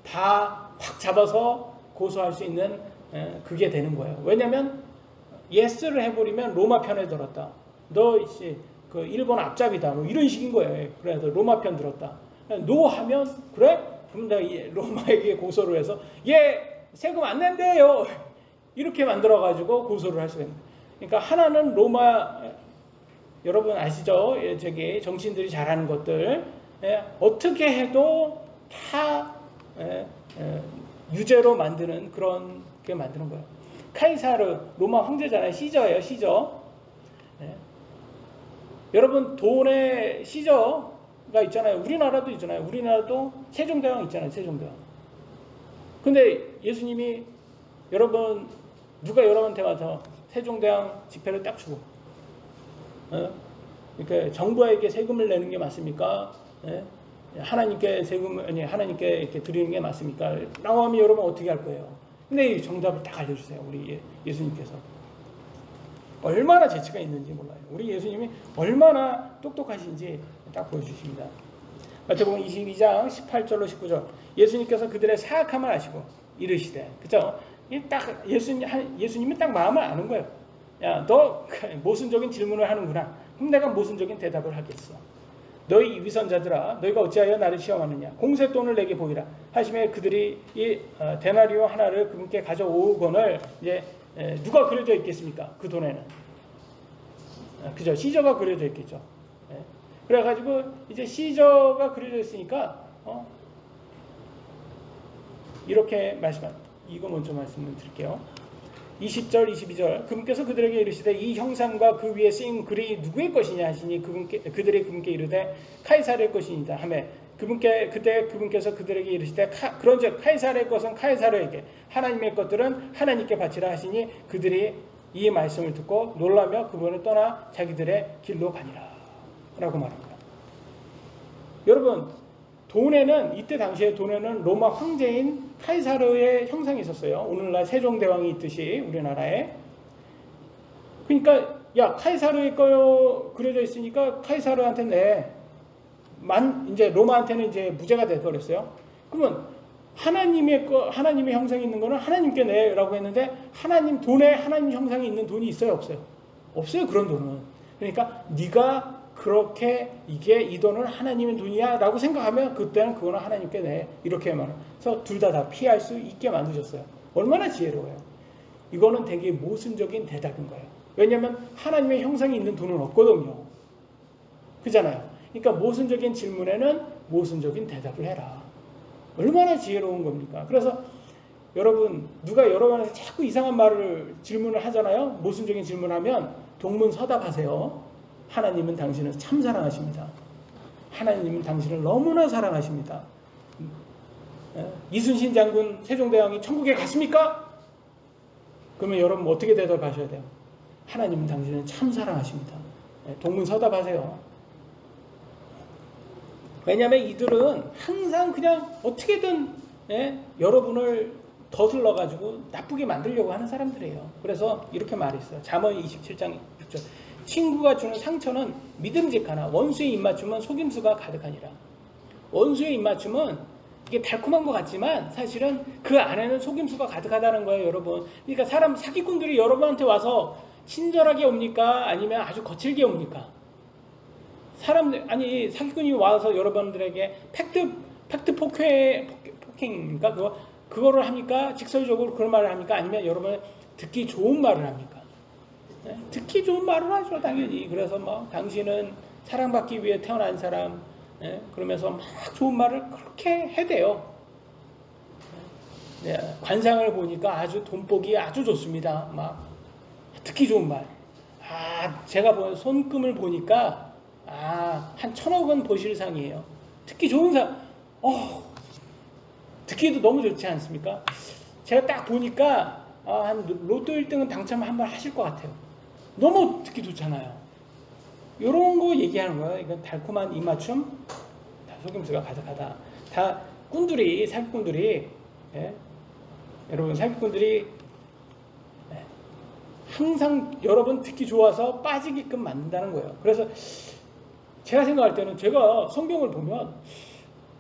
다 확 잡아서 고소할 수 있는 그게 되는 거예요. 왜냐하면 yes를 해버리면 로마 편에 들었다. 너 그 일본 앞잡이다. 뭐 이런 식인 거예요. 그래서 로마 편 들었다. 노 하면 그래? 그럼 내가 로마에게 고소를 해서 세금 안 낸대요. 이렇게 만들어가지고 고소를 할 수가 있는 거예요. 그러니까 하나는 로마, 여러분 아시죠? 저기 정치인들이 잘하는 것들 어떻게 해도 다 유죄로 만드는 그런 게 만드는 거예요. 카이사르 로마 황제잖아요. 시저예요. 시저. 여러분, 돈의 시저가 있잖아요. 우리나라도 있잖아요. 우리나라도 세종대왕 있잖아요. 세종대왕. 근데 예수님이 누가 여러분한테 와서 세종대왕 지폐를 딱 주고 이렇게 정부에게 세금을 내는 게 맞습니까? 하나님께 하나님께 이렇게 드리는 게 맞습니까? 라고 하면 여러분 어떻게 할 거예요? 근데 이 정답을 딱 알려주세요. 우리 예수님께서. 얼마나 재치가 있는지 몰라요. 우리 예수님이 얼마나 똑똑하신지 딱 보여주십니다. 마태복음 22장 18절로 19절. 예수님께서 그들의 사악함을 아시고 이르시되, 그죠? 딱 예수님은 딱 마음을 아는 거예요. 야, 너 모순적인 질문을 하는구나. 그럼 내가 모순적인 대답을 하겠어. 너희 위선자들아, 너희가 어찌하여 나를 시험하느냐? 공세돈을 내게 보이라 하시매 그들이 이 데나리오 하나를 그분께 가져오거늘 이제 누가 그려져 있겠습니까? 그 돈에는. 그죠? 시저가 그려져 있겠죠. 그래가지고 이제 시저가 그려져 있으니까 이렇게 말씀합니다. 이거 먼저 말씀을 드릴게요. 20절, 22절. 그분께서 그들에게 이르시되 이 형상과 그 위에 쓰인 글이 누구의 것이냐 하시니 그들이 그분께 이르되 카이사르의 것이니이다 하매 그때 그분께서 그들에게 이르시되 그런즉 카이사르의 것은 카이사르에게, 하나님의 것들은 하나님께 바치라 하시니 그들이 이 말씀을 듣고 놀라며 그분을 떠나 자기들의 길로 가니라 라고 말합니다. 여러분, 이때 당시에 돈에는 로마 황제인 카이사르의 형상이 있었어요. 오늘날 세종대왕이 있듯이 우리나라에. 그러니까 야, 카이사르의 거 그려져 있으니까 카이사르한테 내. 이제 로마한테는 이제 무죄가 돼버렸어요. 그러면 하나님의 형상이 있는 거는 하나님께 내라고 했는데, 하나님 돈에 하나님 형상이 있는 돈이 있어요, 없어요? 없어요, 그런 돈은. 그러니까 네가 그렇게 이 돈은 하나님의 돈이야 라고 생각하면 그때는 그거는 하나님께 내, 이렇게 말해서 둘 다 피할 수 있게 만드셨어요. 얼마나 지혜로워요. 이거는 되게 모순적인 대답인 거예요. 왜냐하면 하나님의 형상이 있는 돈은 없거든요. 그잖아요. 그러니까 모순적인 질문에는 모순적인 대답을 해라. 얼마나 지혜로운 겁니까? 그래서 여러분, 누가 여러분한테 자꾸 이상한 질문을 하잖아요. 모순적인 질문하면 동문서답하세요. 하나님은 당신을 참 사랑하십니다. 하나님은 당신을 너무나 사랑하십니다. 이순신 장군 세종대왕이 천국에 갔습니까? 그러면 여러분 어떻게 대답하셔야 돼요? 하나님은 당신을 참 사랑하십니다. 동문서답하세요. 왜냐하면 이들은 항상 그냥 어떻게든 여러분을 더슬러가지고 나쁘게 만들려고 하는 사람들이에요. 그래서 이렇게 말했어요. 잠언 27장 6절. 친구가 주는 상처는 믿음직하나 원수의 입맞춤은 속임수가 가득하니라. 원수의 입맞춤은 이게 달콤한 것 같지만 사실은 그 안에는 속임수가 가득하다는 거예요, 여러분. 그러니까 사기꾼들이 여러분한테 와서 친절하게 옵니까? 아니면 아주 거칠게 옵니까? 사기꾼이 와서 여러분들에게 팩트 폭행입니까? 그거를 합니까? 직설적으로 그런 말을 합니까? 아니면 여러분 듣기 좋은 말을 합니까? 네? 듣기 좋은 말을 하죠, 당연히. 그래서 당신은 사랑받기 위해 태어난 사람, 그러면서 막 좋은 말을 그렇게 해대요. 네, 관상을 보니까 아주 돈복이 아주 좋습니다. 듣기 좋은 말. 제가 본 손금을 보니까 한 1,000억 원 보실상이에요. 듣기 좋은 사람. 듣기도 너무 좋지 않습니까? 제가 딱 보니까 한 로또 1등은 당첨 한번 하실 것 같아요. 너무 듣기 좋잖아요. 이런 거 얘기하는 거예요. 이건 달콤한 입맞춤, 다 속임수가 가득하다. 다 사기꾼들이, 여러분 사기꾼들이 항상 여러분 듣기 좋아서 빠지게끔 만든다는 거예요. 그래서 제가 생각할 때는 제가 성경을 보면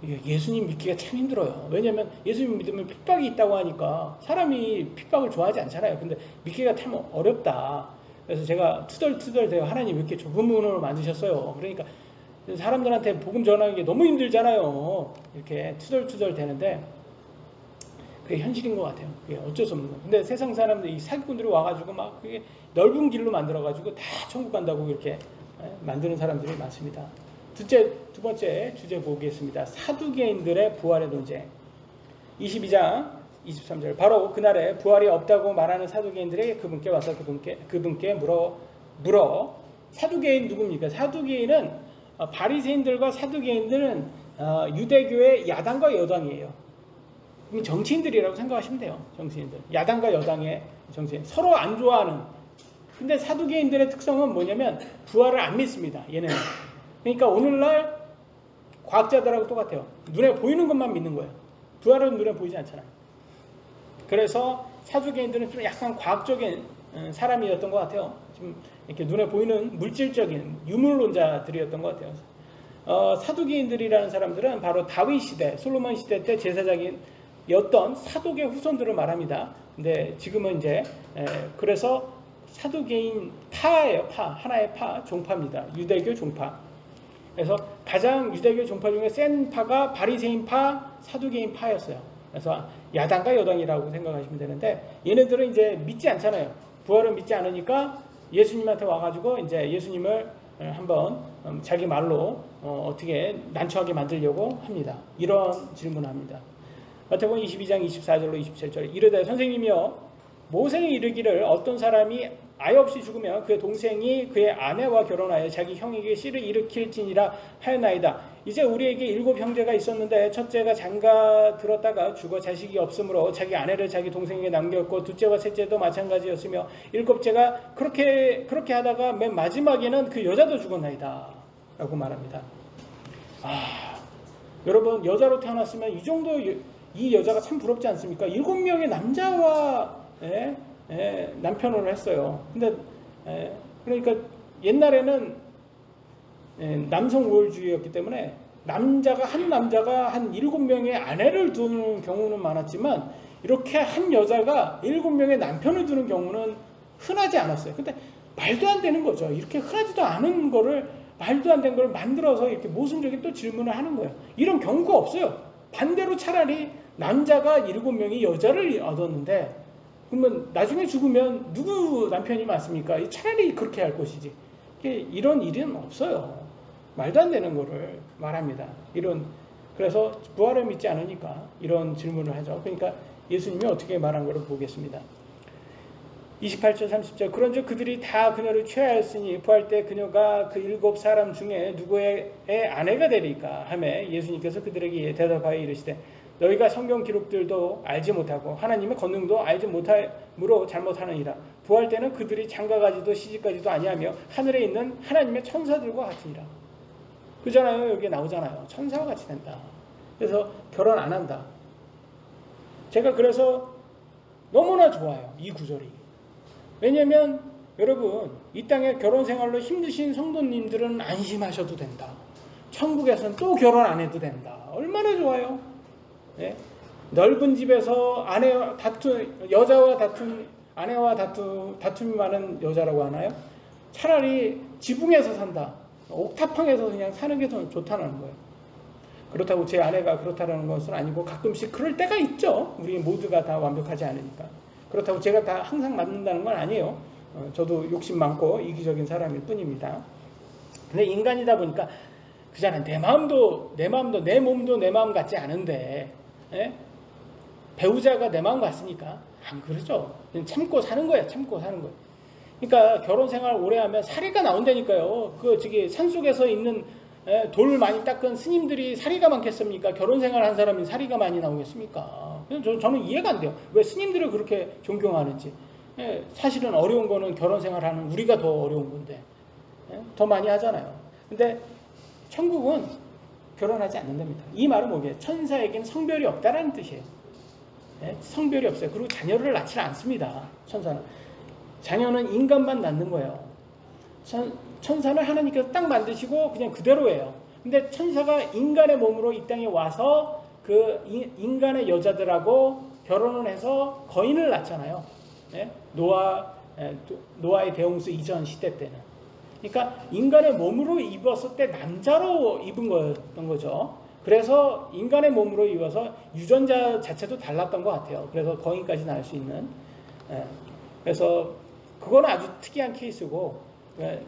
예수님 믿기가 참 힘들어요. 왜냐하면 예수님 믿으면 핍박이 있다고 하니까 사람이 핍박을 좋아하지 않잖아요. 근데 믿기가 참 어렵다. 그래서 제가 투덜투덜대요. 하나님 왜 이렇게 좁은 문으로 만드셨어요? 그러니까 사람들한테 복음 전하는 게 너무 힘들잖아요. 이렇게 투덜투덜 되는데 그게 현실인 것 같아요. 그게 어쩔 수 없는 거예요. 근데 세상 사람들, 이 사기꾼들이 와가지고 그게 넓은 길로 만들어가지고 다 천국 간다고 이렇게 만드는 사람들이 많습니다. 두 번째 주제 보겠습니다. 사두개인들의 부활의 논쟁. 22장 23절. 바로 그날에 부활이 없다고 말하는 사두개인들이 그분께 와서 그분께 물어 사두개인 누굽니까? 사두개인은 바리새인들과 사두개인들은 유대교의 야당과 여당이에요. 정치인들이라고 생각하시면 돼요. 정치인들. 야당과 여당의 정치인. 서로 안 좋아하는. 근데 사두개인들의 특성은 뭐냐면 부활을 안 믿습니다. 얘네는. 그러니까 오늘날 과학자들하고 똑같아요. 눈에 보이는 것만 믿는 거예요. 부활은 눈에 보이지 않잖아요. 그래서 사두개인들은 좀 약간 과학적인 사람이었던 것 같아요. 좀 이렇게 눈에 보이는 물질적인 유물론자들이었던 것 같아요. 사두개인들이라는 사람들은 바로 다윗 시대, 솔로몬 시대 때 제사장이었던 사독의 후손들을 말합니다. 근데 지금은 이제 그래서 사두개인 파예요. 하나의 종파입니다. 유대교 종파. 그래서 가장 유대교 종파 중에 센 파가 바리새인파, 사두개인파였어요. 그래서 야당과 여당이라고 생각하시면 되는데 얘네들은 이제 믿지 않잖아요. 부활을 믿지 않으니까 예수님한테 와가지고 이제 예수님을 한번 자기 말로 어떻게 난처하게 만들려고 합니다. 이런 질문을 합니다. 마태복음 22장 24절로 27절. 이르되 선생님이여 모세는 이르기를 어떤 사람이 아이 없이 죽으면 그의 동생이 그의 아내와 결혼하여 자기 형에게 씨를 일으킬지니라 하였나이다. 이제 우리에게 7 형제가 있었는데 첫째가 장가 들었다가 죽어 자식이 없으므로 자기 아내를 자기 동생에게 남겼고 둘째와 셋째도 마찬가지였으며 7째가 그렇게 하다가 맨 마지막에는 그 여자도 죽었나이다 라고 말합니다. 여러분 여자로 태어났으면 이 정도 이 여자가 참 부럽지 않습니까? 7명의 남자와 남편을 했어요. 근데 그러니까 옛날에는 남성 우월주의였기 때문에 한 남자가 한 7명의 아내를 두는 경우는 많았지만 이렇게 한 여자가 7명의 남편을 두는 경우는 흔하지 않았어요. 근데 말도 안 되는 거죠. 이렇게 흔하지도 않은 거를 말도 안 되는 걸 만들어서 이렇게 모순적인 또 질문을 하는 거예요. 이런 경우가 없어요. 반대로 차라리 남자가 7명이 여자를 얻었는데 그러면 나중에 죽으면 누구 남편이 맞습니까? 차라리 그렇게 할 것이지. 이런 일은 없어요. 말도 안 되는 거를 말합니다. 그래서 부활을 믿지 않으니까 이런 질문을 하죠. 그러니까 예수님이 어떻게 말한 것을 보겠습니다. 28절 30절 그런즉 그들이 다 그녀를 취하였으니 부활 때 그녀가 그 7사람 중에 누구의 아내가 되리까 하매 예수님께서 그들에게 대답하여 이르시되 너희가 성경 기록들도 알지 못하고 하나님의 권능도 알지 못함으로 잘못하느니라. 부활 때는 그들이 장가가지도 시집가지도 아니하며 하늘에 있는 하나님의 천사들과 같으니라. 그잖아요. 여기에 나오잖아요. 천사와 같이 된다. 그래서 결혼 안 한다. 제가 그래서 너무나 좋아요. 이 구절이. 왜냐면 여러분 이 땅에 결혼 생활로 힘드신 성도님들은 안심하셔도 된다. 천국에서는 또 결혼 안 해도 된다. 얼마나 좋아요. 네? 넓은 집에서 아내와 다툼이 많은 여자라고 하나요? 차라리 지붕에서 산다. 옥탑방에서 그냥 사는 게 더 좋다는 거예요. 그렇다고 제 아내가 그렇다는 것은 아니고 가끔씩 그럴 때가 있죠. 우리 모두가 다 완벽하지 않으니까. 그렇다고 제가 다 항상 맞는다는 건 아니에요. 저도 욕심 많고 이기적인 사람일 뿐입니다. 근데 인간이다 보니까 그잖아. 내 몸도 내 마음 같지 않은데 배우자가 내 마음 같습니까? 안 그러죠. 참고 사는 거야. 그러니까 결혼 생활 오래 하면 사리가 나온다니까요. 산속에서 있는 돌 많이 닦은 스님들이 사리가 많겠습니까? 결혼 생활 한 사람이 사리가 많이 나오겠습니까? 저는 이해가 안 돼요. 왜 스님들을 그렇게 존경하는지. 사실은 어려운 거는 결혼 생활하는 우리가 더 어려운 건데 더 많이 하잖아요. 근데 천국은 결혼하지 않는답니다. 이 말은 뭐예요? 천사에게는 성별이 없다라는 뜻이에요. 성별이 없어요. 그리고 자녀를 낳지 않습니다. 천사는. 자녀는 인간만 낳는 거예요. 천사는 하나님께서 딱 만드시고 그냥 그대로예요. 근데 천사가 인간의 몸으로 이 땅에 와서 그 인간의 여자들하고 결혼을 해서 거인을 낳잖아요. 노아의 대홍수 이전 시대 때는. 그러니까 인간의 몸으로 입었을 때 남자로 입은 거였던 거죠. 그래서 인간의 몸으로 입어서 유전자 자체도 달랐던 것 같아요. 그래서 거인까지 낳을 수 있는. 그래서 그건 아주 특이한 케이스고,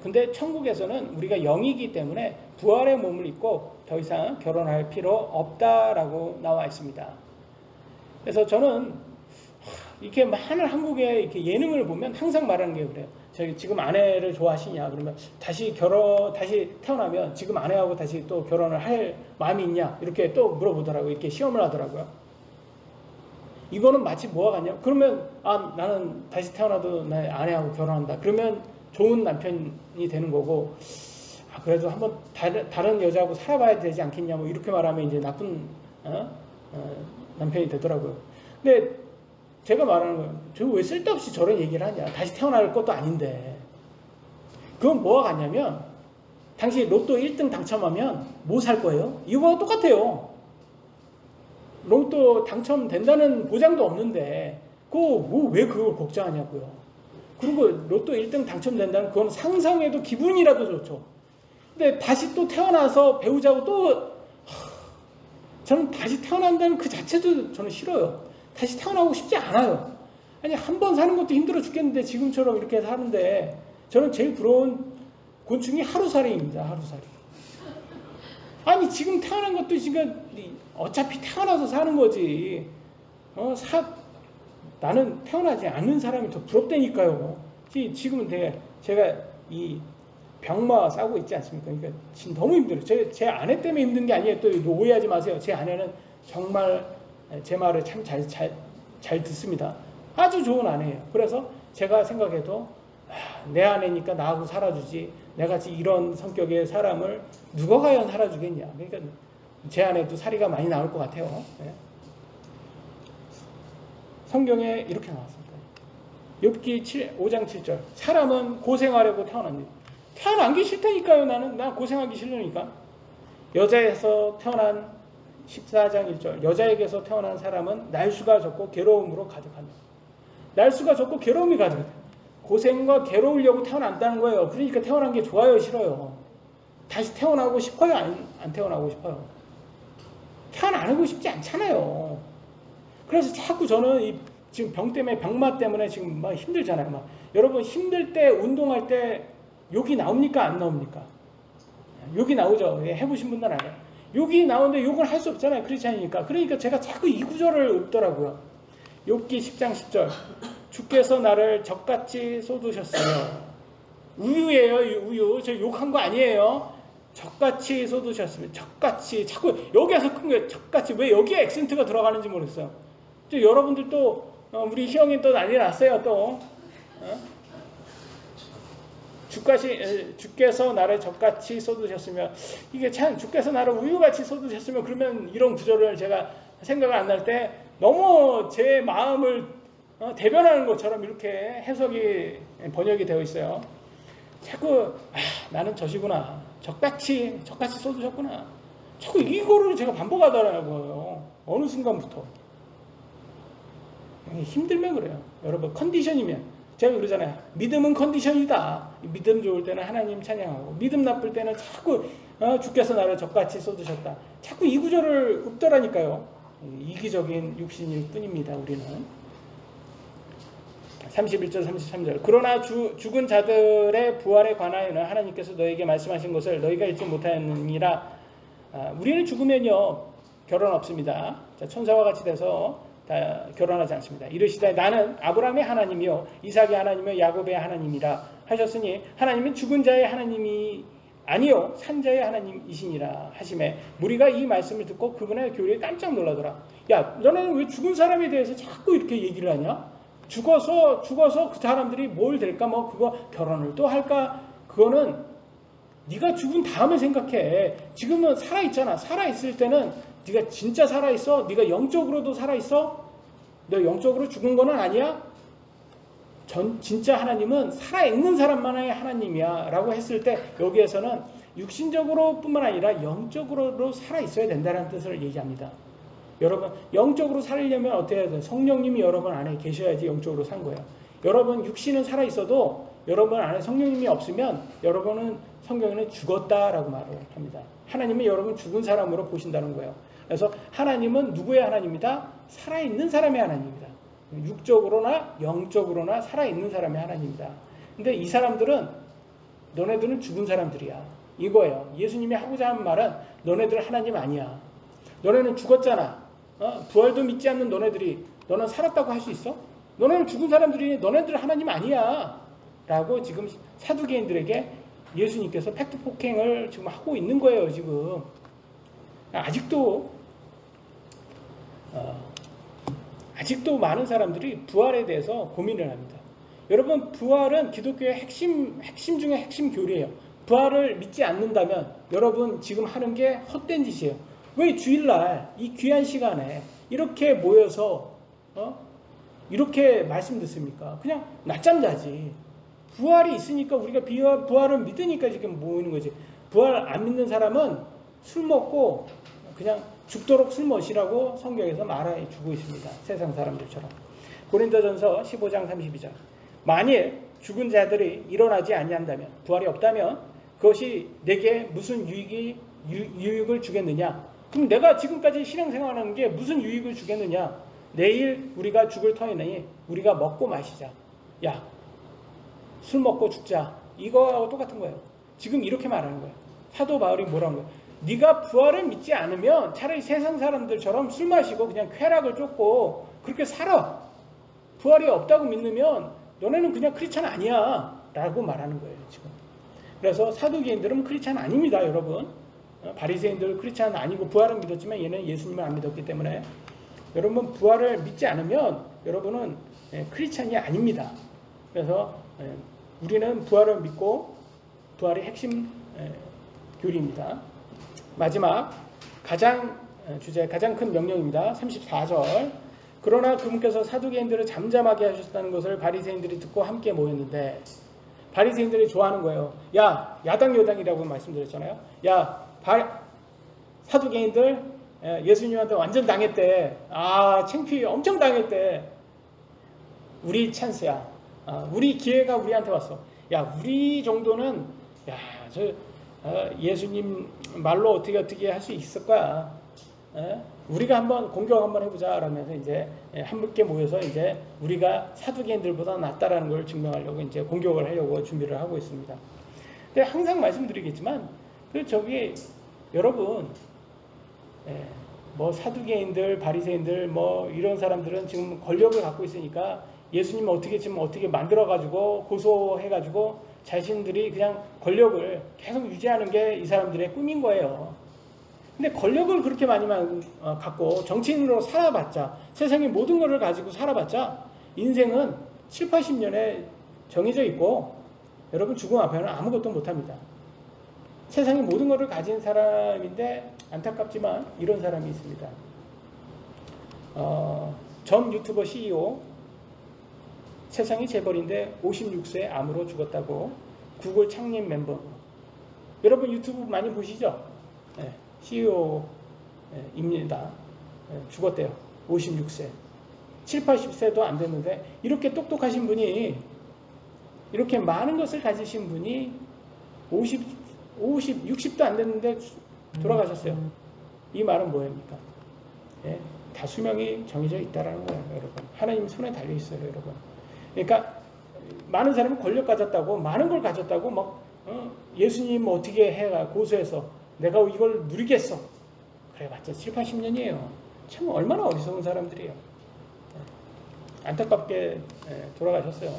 근데 천국에서는 우리가 영이기 때문에 부활의 몸을 입고 더 이상 결혼할 필요 없다라고 나와 있습니다. 그래서 저는 이렇게 많은 한국의 이렇게 예능을 보면 항상 말하는 게 그래요. 저기 지금 아내를 좋아하시냐? 그러면 다시 태어나면 지금 아내하고 다시 또 결혼을 할 마음이 있냐? 이렇게 또 물어보더라고요. 이렇게 시험을 하더라고요. 이거는 마치 뭐와 같냐? 그러면 나는 다시 태어나도 내 아내하고 결혼한다. 그러면 좋은 남편이 되는 거고, 그래도 한번 다른 여자하고 살아봐야 되지 않겠냐? 뭐 이렇게 말하면 이제 나쁜 남편이 되더라고요. 근데 제가 말하는 거예요. 저 왜 쓸데없이 저런 얘기를 하냐? 다시 태어날 것도 아닌데. 그건 뭐와 같냐면, 당시 로또 1등 당첨하면 뭐 살 거예요? 이거와 똑같아요. 로또 당첨된다는 보장도 없는데 왜 그걸 걱정하냐고요. 그리고 로또 1등 당첨된다는 그건 상상해도 기분이라도 좋죠. 근데 다시 또 태어나서 배우자고 저는 다시 태어난다는 그 자체도 저는 싫어요. 다시 태어나고 싶지 않아요. 아니 한 번 사는 것도 힘들어 죽겠는데 지금처럼 이렇게 사는데 저는 제일 부러운 곤충이 하루살이입니다. 하루살이. 아니 지금 태어난 것도 지금 어차피 태어나서 사는 거지. 나는 태어나지 않는 사람이 더 부럽다니까요. 지금은 제가 이 병마 싸고 있지 않습니까? 그러니까 지금 너무 힘들어요. 제 아내 때문에 힘든 게 아니에요. 또 오해하지 마세요. 제 아내는 정말 제 말을 참 잘 듣습니다. 아주 좋은 아내예요. 그래서 제가 생각해도 내 아내니까 나하고 살아주지. 내같이 이런 성격의 사람을 누가 과연 살아주겠냐. 그러니까 제 아내도 사리가 많이 나올 것 같아요. 성경에 이렇게 나왔습니다. 욥기 5장 7절. 사람은 고생하려고 태어납니다. 태어난기 싫다니까요. 난 고생하기 싫으니까. 여자에서 태어난 14장 1절. 여자에게서 태어난 사람은 날수가 적고 괴로움으로 가득합니다. 날수가 적고 괴로움이 가득합니다. 고생과 괴로우려고 태어난다는 거예요. 그러니까 태어난 게 좋아요, 싫어요? 다시 태어나고 싶어요? 안 태어나고 싶어요? 태어나고 싶지 않잖아요. 그래서 자꾸 저는 지금 병 때문에, 병마 때문에 지금 막 힘들잖아요. 막. 여러분, 힘들 때, 운동할 때 욕이 나옵니까? 안 나옵니까? 욕이 나오죠. 해보신 분들은 알아요. 욕이 나오는데 욕을 할 수 없잖아요. 크리스찬이니까. 그러니까 제가 자꾸 이 구절을 읊더라고요. 욥기 10장 10절. 주께서 나를 적같이 쏟으셨으며. 우유예요, 우유. 저 욕한 거 아니에요. 적같이 쏟으셨으며. 적같이. 자꾸 여기에서 큰 거예요. 적같이. 왜 여기에 액센트가 들어가는지 모르겠어요. 여러분들 또 우리 희영이 또 난리 났어요. 또 주께서 나를 적같이 쏟으셨으며. 이게 참 주께서 나를 우유같이 쏟으셨으며, 그러면 이런 구절을 제가 생각을 안 날 때 너무 제 마음을 대변하는 것처럼 이렇게 해석이 번역이 되어 있어요. 자꾸 나는 젖이구나, 적같이 쏟으셨구나, 자꾸 이거를 제가 반복하더라고요. 어느 순간부터. 힘들면 그래요. 여러분, 컨디션이면. 제가 그러잖아요. 믿음은 컨디션이다. 믿음 좋을 때는 하나님 찬양하고, 믿음 나쁠 때는 자꾸 주께서 나를 적같이 쏟으셨다. 자꾸 이 구절을 읊더라니까요. 이기적인 육신일 뿐입니다. 우리는. 31절 33절. 그러나 죽은 자들의 부활에 관하여는 하나님께서 너에게 말씀하신 것을 너희가 읽지 못하였느니라. 우리는 죽으면요 결혼 없습니다. 천사와 같이 돼서 다 결혼하지 않습니다. 이르시되 나는 아브라함의 하나님이요 이삭의 하나님이요 야곱의 하나님이라 하셨으니 하나님은 죽은 자의 하나님이 아니요 산 자의 하나님이시니라 하시매, 무리가 이 말씀을 듣고 그분의 교리에 깜짝 놀라더라. 야, 너네는 왜 죽은 사람에 대해서 자꾸 이렇게 얘기를 하냐? 죽어서 그 사람들이 뭘 될까? 뭐 그거 결혼을 또 할까? 그거는 네가 죽은 다음에 생각해. 지금은 살아있잖아. 살아있을 때는 네가 진짜 살아있어? 네가 영적으로도 살아있어? 너 영적으로 죽은 거는 아니야? 진짜 하나님은 살아있는 사람만의 하나님이야 라고 했을 때, 여기에서는 육신적으로 뿐만 아니라 영적으로도 살아있어야 된다는 뜻을 얘기합니다. 여러분, 영적으로 살려면 어떻게 해야 돼요? 성령님이 여러분 안에 계셔야지 영적으로 산 거예요. 여러분 육신은 살아있어도 여러분 안에 성령님이 없으면 여러분은 성경에는 죽었다라고 말을 합니다. 하나님은 여러분 죽은 사람으로 보신다는 거예요. 그래서 하나님은 누구의 하나님이다? 살아있는 사람의 하나님입니다. 육적으로나 영적으로나 살아있는 사람의 하나님이다. 근데 이 사람들은 너네들은 죽은 사람들이야. 이거예요. 예수님이 하고자 하는 말은 너네들 하나님 아니야. 너네는 죽었잖아. 부활도 믿지 않는 너네들이 너는 살았다고 할 수 있어? 너네는 죽은 사람들이 너네들 하나님 아니야 라고 지금 사두개인들에게 예수님께서 팩트 폭행을 지금 하고 있는 거예요. 지금 아직도 많은 사람들이 부활에 대해서 고민을 합니다. 여러분, 부활은 기독교의 핵심 중에 핵심 교리예요. 부활을 믿지 않는다면 여러분 지금 하는 게 헛된 짓이에요. 왜 주일날 이 귀한 시간에 이렇게 모여서 이렇게 말씀 듣습니까? 그냥 낮잠 자지. 부활이 있으니까 우리가 부활을 믿으니까 지금 모이는 거지. 부활 안 믿는 사람은 술 먹고 그냥 죽도록 술 마시라고 성경에서 말해 주고 있습니다. 세상 사람들처럼. 고린도전서 15장 32절. 만일 죽은 자들이 일어나지 아니한다면, 부활이 없다면 그것이 내게 무슨 유익을 주겠느냐? 그럼 내가 지금까지 신앙생활하는 게 무슨 유익을 주겠느냐? 내일 우리가 죽을 터이니 우리가 먹고 마시자. 야, 술 먹고 죽자. 이거하고 똑같은 거예요. 지금 이렇게 말하는 거예요. 사도 바울이 뭐라는 거예요? 네가 부활을 믿지 않으면 차라리 세상 사람들처럼 술 마시고 그냥 쾌락을 쫓고 그렇게 살아. 부활이 없다고 믿으면 너네는 그냥 크리스찬 아니야 라고 말하는 거예요. 지금. 그래서 사두개인들은 크리스찬 아닙니다. 여러분. 바리새인들 크리스찬 아니고 부활은 믿었지만 얘는 예수님을 안 믿었기 때문에, 여러분 부활을 믿지 않으면 여러분은 크리스찬이 아닙니다. 그래서 우리는 부활을 믿고, 부활이 핵심 교리입니다. 마지막 가장 큰 명령입니다. 34절. 그러나 그분께서 사두개인들을 잠잠하게 하셨다는 것을 바리새인들이 듣고 함께 모였는데 바리새인들이 좋아하는 거예요. 야, 야당 여당이라고 말씀드렸잖아요. 야, 사두개인들 예수님한테 완전 당했대. 아, 창피해. 엄청 당했대. 우리 찬스야. 우리 기회가 우리한테 왔어. 야, 우리 정도는 야, 예수님 말로 어떻게 할 수 있을 거야. 우리가 한번 공격 한번 해보자. 라면서 이제 함께 모여서 이제 우리가 사두개인들보다 낫다라는 걸 증명하려고 이제 공격을 하려고 준비를 하고 있습니다. 근데 항상 말씀드리겠지만, 저기 여러분, 뭐 사두개인들, 바리새인들, 뭐 이런 사람들은 지금 권력을 갖고 있으니까 예수님 지금 어떻게 만들어가지고 고소해가지고 자신들이 그냥 권력을 계속 유지하는 게 이 사람들의 꿈인 거예요. 근데 권력을 그렇게 많이 갖고 정치인으로 살아봤자, 세상의 모든 것을 가지고 살아봤자 인생은 7, 80년에 정해져 있고 여러분 죽음 앞에는 아무것도 못합니다. 세상의 모든 것을 가진 사람인데 안타깝지만 이런 사람이 있습니다. 전 유튜버 CEO, 세상이 재벌인데 56세 암으로 죽었다고. 구글 창립 멤버. 여러분 유튜브 많이 보시죠? 네, CEO입니다. 네, 죽었대요. 56세. 7, 80세도 안 됐는데 이렇게 똑똑하신 분이, 이렇게 많은 것을 가지신 분이 60도 안 됐는데 돌아가셨어요. 이 말은 뭐입니까? 예, 다 수명이 정해져 있다라는 거예요, 여러분. 하나님 손에 달려 있어요, 여러분. 그러니까 많은 사람이 권력 가졌다고, 많은 걸 가졌다고 막 예수님 어떻게 해가 고소해서 내가 이걸 누리겠어. 그래봤자 7, 80년이에요. 참 얼마나 어리석은 사람들이에요. 안타깝게 돌아가셨어요.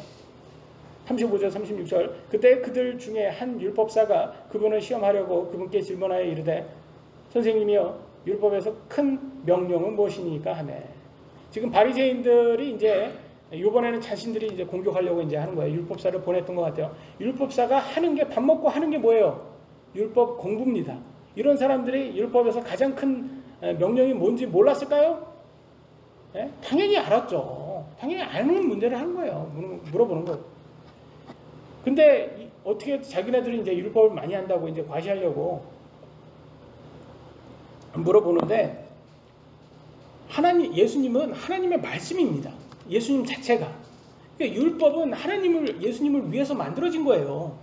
35절 36절. 그때 그들 중에 한 율법사가 그분을 시험하려고 그분께 질문하여 이르되 선생님이여 율법에서 큰 명령은 무엇이니까 하매. 지금 바리새인들이 이제 이번에는 자신들이 이제 공격하려고 이제 하는 거예요. 율법사를 보냈던 것 같아요. 율법사가 하는 게, 밥 먹고 하는 게 뭐예요? 율법 공부입니다. 이런 사람들이 율법에서 가장 큰 명령이 뭔지 몰랐을까요? 네? 당연히 알았죠. 당연히 아는 문제를 하는 거예요. 물어보는 거예요. 근데 어떻게 자기네들이 이제 율법을 많이 한다고 이제 과시하려고 물어보는데, 예수님은 하나님의 말씀입니다. 예수님 자체가. 그러니까 율법은 예수님을 위해서 만들어진 거예요.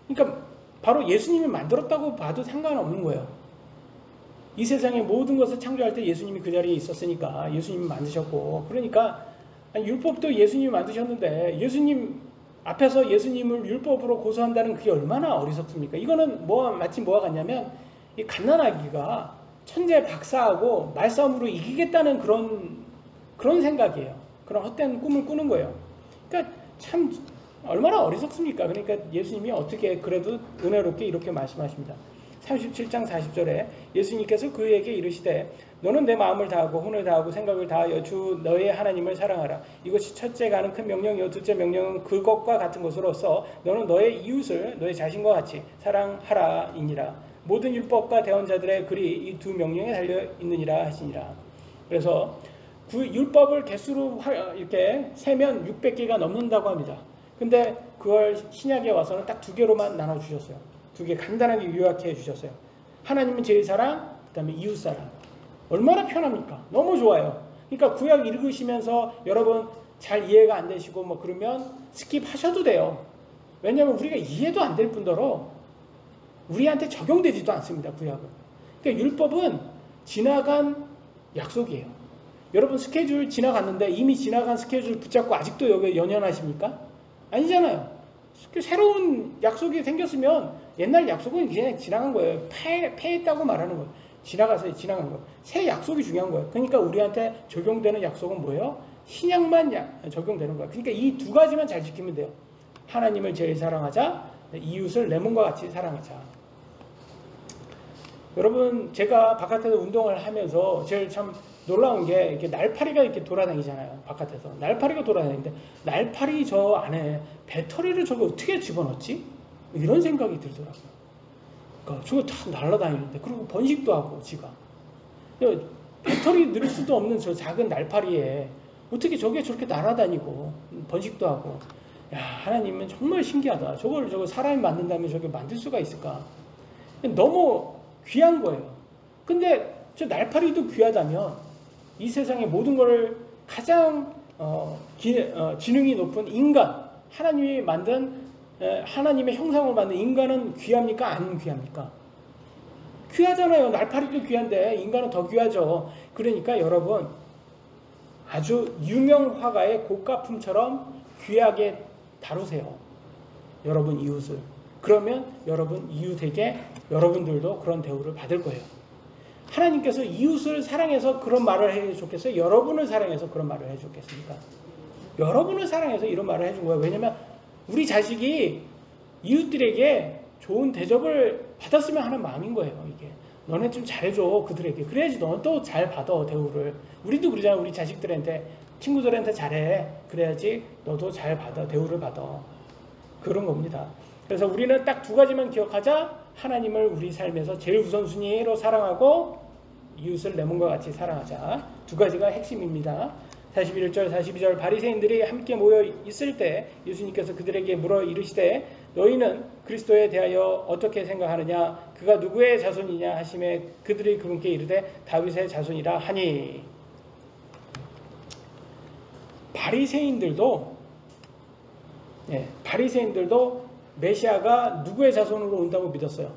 그러니까 바로 예수님이 만들었다고 봐도 상관없는 거예요. 이 세상의 모든 것을 창조할 때 예수님이 그 자리에 있었으니까 예수님이 만드셨고, 그러니까 율법도 예수님이 만드셨는데 예수님 앞에서 예수님을 율법으로 고소한다는 그게 얼마나 어리석습니까? 이거는 마치 뭐와 같냐면 이 갓난아기가 천재 박사하고 말싸움으로 이기겠다는 그런 생각이에요. 그런 헛된 꿈을 꾸는 거예요. 그러니까 참 얼마나 어리석습니까? 그러니까 예수님이 어떻게 그래도 은혜롭게 이렇게 말씀하십니다. 37장 40절에 예수님께서 그에게 이르시되 너는 내 마음을 다하고 혼을 다하고 생각을 다하여 주 너의 하나님을 사랑하라. 이것이 첫째가 하는 큰 명령이요 둘째 명령은 그것과 같은 것으로서 너는 너의 이웃을 너의 자신과 같이 사랑하라이니라. 모든 율법과 대언자들의 글이 이 두 명령에 달려 있느니라 하시니라. 그래서 그 율법을 개수로 이렇게 세면 600개가 넘는다고 합니다. 근데 그걸 신약에 와서는 딱 2개로만 나눠주셨어요. 2개 간단하게 요약해 주셨어요. 하나님은 제일 사랑, 그 다음에 이웃 사랑. 얼마나 편합니까? 너무 좋아요. 그러니까 구약 읽으시면서 여러분 잘 이해가 안 되시고 뭐 그러면 스킵하셔도 돼요. 왜냐하면 우리가 이해도 안 될 뿐더러 우리한테 적용되지도 않습니다. 구약은. 그러니까 율법은 지나간 약속이에요. 여러분 스케줄 지나갔는데 이미 지나간 스케줄 붙잡고 아직도 여기 연연하십니까? 아니잖아요. 새로운 약속이 생겼으면 옛날 약속은 그냥 지나간 거예요. 패했다고 말하는 거예요. 지나가서 지나간 거예요. 새 약속이 중요한 거예요. 그러니까 우리한테 적용되는 약속은 뭐예요? 신약만 적용되는 거예요. 그러니까 이 두 가지만 잘 지키면 돼요. 하나님을 제일 사랑하자, 이웃을 내 몸과 같이 사랑하자. 여러분 제가 바깥에서 운동을 하면서 제일 참 놀라운 게 이렇게 날파리가 이렇게 돌아다니잖아요. 바깥에서 날파리가 돌아다니는데 날파리 저 안에 배터리를 저거 어떻게 집어넣지? 이런 생각이 들더라고요. 그러니까 저거 다 날아다니는데 그리고 번식도 하고 지가 배터리 넣을 수도 없는 저 작은 날파리에 어떻게 저게 저렇게 날아다니고 번식도 하고. 야, 하나님은 정말 신기하다. 저걸 사람이 만든다면 저게 만들 수가 있을까? 너무 귀한 거예요. 근데 저 날파리도 귀하다면 이 세상의 모든 것을 가장 지능이 높은 인간, 하나님이 만든 하나님의 형상을 만든 인간은 귀합니까? 안 귀합니까? 귀하잖아요. 날파리도 귀한데 인간은 더 귀하죠. 그러니까 여러분, 아주 유명 화가의 고가품처럼 귀하게 다루세요. 여러분 이웃을. 그러면 여러분 이웃에게 여러분들도 그런 대우를 받을 거예요. 하나님께서 이웃을 사랑해서 그런 말을 해줬겠어요? 여러분을 사랑해서 그런 말을 해줬겠습니까? 여러분을 사랑해서 이런 말을 해준 거예요. 왜냐면 우리 자식이 이웃들에게 좋은 대접을 받았으면 하는 마음인 거예요. 이게 너네 좀 잘해줘 그들에게. 그래야지 너는 또 잘 받아 대우를. 우리도 그러잖아. 우리 자식들한테 친구들한테 잘해. 그래야지 너도 잘 받아 대우를 받아. 그런 겁니다. 그래서 우리는 딱 두 가지만 기억하자. 하나님을 우리 삶에서 제일 우선순위로 사랑하고 이웃을 내 몸과 같이 사랑하자. 두 가지가 핵심입니다. 41절 42절 바리새인들이 함께 모여 있을 때 예수님께서 그들에게 물어 이르시되 너희는 그리스도에 대하여 어떻게 생각하느냐 그가 누구의 자손이냐 하시매 그들이 그분께 이르되 다윗의 자손이라 하니. 바리새인들도 메시아가 누구의 자손으로 온다고 믿었어요.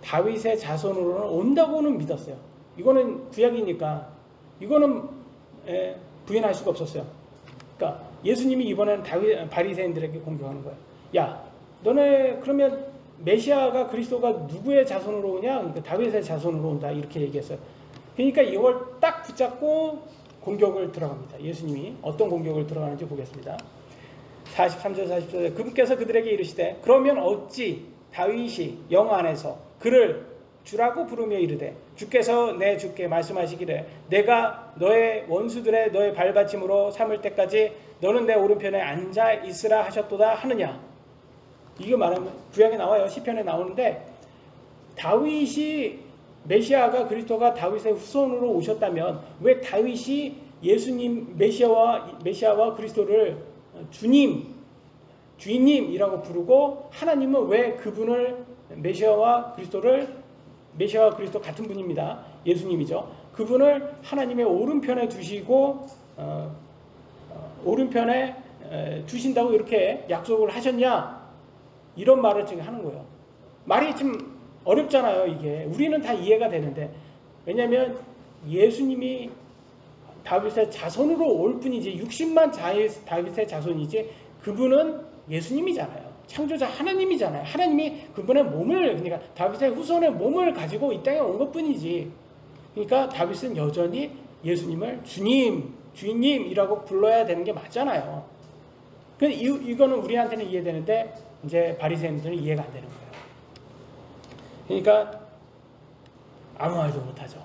다윗의 자손으로는 온다고는 믿었어요. 이거는 구약이니까 이거는 부인할 수가 없었어요. 그러니까 예수님이 이번에는 바리새인들에게 공격하는 거예요. 야, 너네 그러면 메시아가 그리스도가 누구의 자손으로 오냐? 그러니까 다윗의 자손으로 온다 이렇게 얘기했어요. 그러니까 이걸 딱 붙잡고 공격을 들어갑니다. 예수님이 어떤 공격을 들어가는지 보겠습니다. 43절 44절 그분께서 그들에게 이르시되 그러면 어찌 다윗이 영 안에서 그를 주라고 부르며 이르되 주께서 내 주께 말씀하시기를 내가 너의 원수들의 너의 발받침으로 삼을 때까지 너는 내 오른편에 앉아 있으라 하셨도다 하느냐. 이거 말하면 구약에 나와요. 시편에 나오는데 다윗이 메시아가 그리스도가 다윗의 후손으로 오셨다면 왜 다윗이 예수님 메시아와 그리스도를 주인님이라고 부르고 하나님은 왜 그분을 메시아와 그리스도 같은 분입니다. 예수님이죠. 그분을 하나님의 오른편에 두시고 오른편에 두신다고 이렇게 약속을 하셨냐? 이런 말을 지금 하는 거예요. 말이 좀 어렵잖아요. 이게 우리는 다 이해가 되는데 왜냐하면 예수님이 다윗의 자손으로 올 뿐이지 60만 다윗의 자손이지 그분은 예수님이잖아요. 창조자 하나님이잖아요. 하나님이 그분의 몸을 그러니까 다윗의 후손의 몸을 가지고 이 땅에 온 것뿐이지. 그러니까 다윗은 여전히 예수님을 주인님이라고 불러야 되는 게 맞잖아요. 이거는 우리한테는 이해되는데 이제 바리새인들은 이해가 안 되는 거예요. 그러니까 아무 말도 못하죠.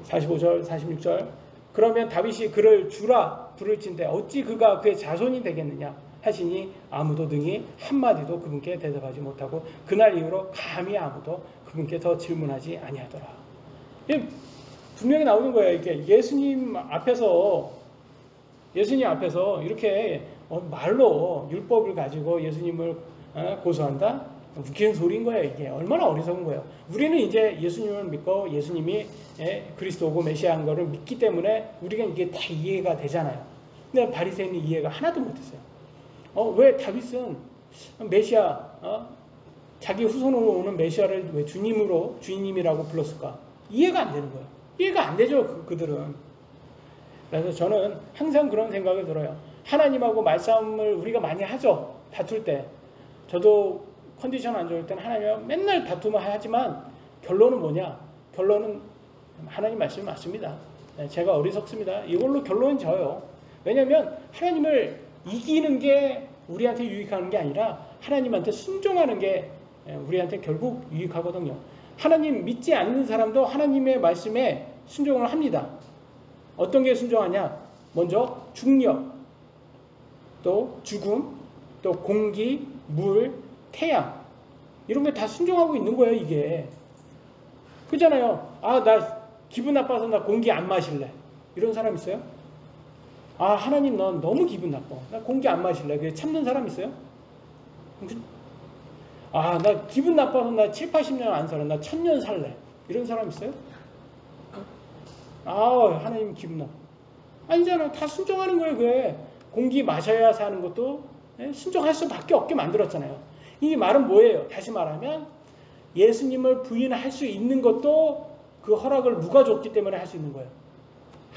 45절 46절 그러면 다윗이 그를 주라 부를진대 어찌 그가 그의 자손이 되겠느냐 하시니 아무도 능히 한마디도 그분께 대답하지 못하고 그날 이후로 감히 아무도 그분께 더 질문하지 아니하더라. 분명히 나오는 거예요. 이게 예수님 앞에서 이렇게 말로 율법을 가지고 예수님을 고소한다? 웃기는 소리인 거예요. 이게 얼마나 어리석은 거예요. 우리는 이제 예수님을 믿고 예수님이 그리스도고 메시아인 거를 믿기 때문에 우리가 이게 다 이해가 되잖아요. 근데 바리새인은 이해가 하나도 못했어요. 왜 다윗은 메시아 자기 후손으로 오는 메시아를 왜 주님이라고 불렀을까? 이해가 안 되는 거예요. 이해가 안 되죠. 그들은. 그래서 저는 항상 그런 생각이 들어요. 하나님하고 말싸움을 우리가 많이 하죠. 다툴 때. 저도 컨디션 안 좋을 때는 하나님하고 맨날 다투만 하지만 결론은 뭐냐? 결론은 하나님 말씀이 맞습니다. 제가 어리석습니다. 이걸로 결론은 져요. 왜냐하면 하나님을 이기는 게 우리한테 유익하는 게 아니라 하나님한테 순종하는 게 우리한테 결국 유익하거든요. 하나님 믿지 않는 사람도 하나님의 말씀에 순종을 합니다. 어떤 게 순종하냐? 먼저 중력, 또 죽음, 또 공기, 물, 태양 이런 게 다 순종하고 있는 거예요. 이게 그잖아요. 아, 나 기분 나빠서 나 공기 안 마실래. 이런 사람 있어요? 아, 하나님 넌 너무 기분 나빠. 나 공기 안 마실래. 그게 참는 사람 있어요? 아, 나 기분 나빠서 나 7, 80년 안 살아. 나 1000년 살래. 이런 사람 있어요? 아, 하나님 기분 나빠. 아니잖아. 다 순종하는 거예요, 그게. 공기 마셔야 사는 것도 순종할 수밖에 없게 만들었잖아요. 이 말은 뭐예요? 다시 말하면 예수님을 부인할 수 있는 것도 그 허락을 누가 줬기 때문에 할 수 있는 거예요.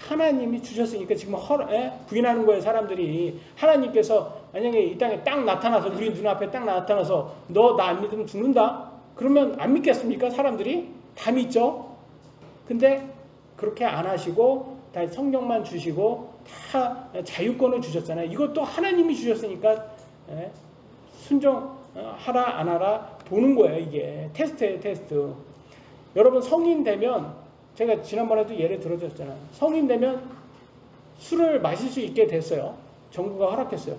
하나님이 주셨으니까 지금 부인하는 거예요, 사람들이. 하나님께서 만약에 이 땅에 딱 나타나서, 우리 눈앞에 딱 나타나서 너 나 안 믿으면 죽는다? 그러면 안 믿겠습니까? 사람들이? 다 믿죠? 근데 그렇게 안 하시고 다 성경만 주시고 다 자유권을 주셨잖아요. 이것도 하나님이 주셨으니까 순종하라 안 하라 보는 거예요. 이게 테스트예요, 테스트. 여러분 성인 되면, 제가 지난번에도 예를 들어줬잖아요. 성인 되면 술을 마실 수 있게 됐어요. 정부가 허락했어요.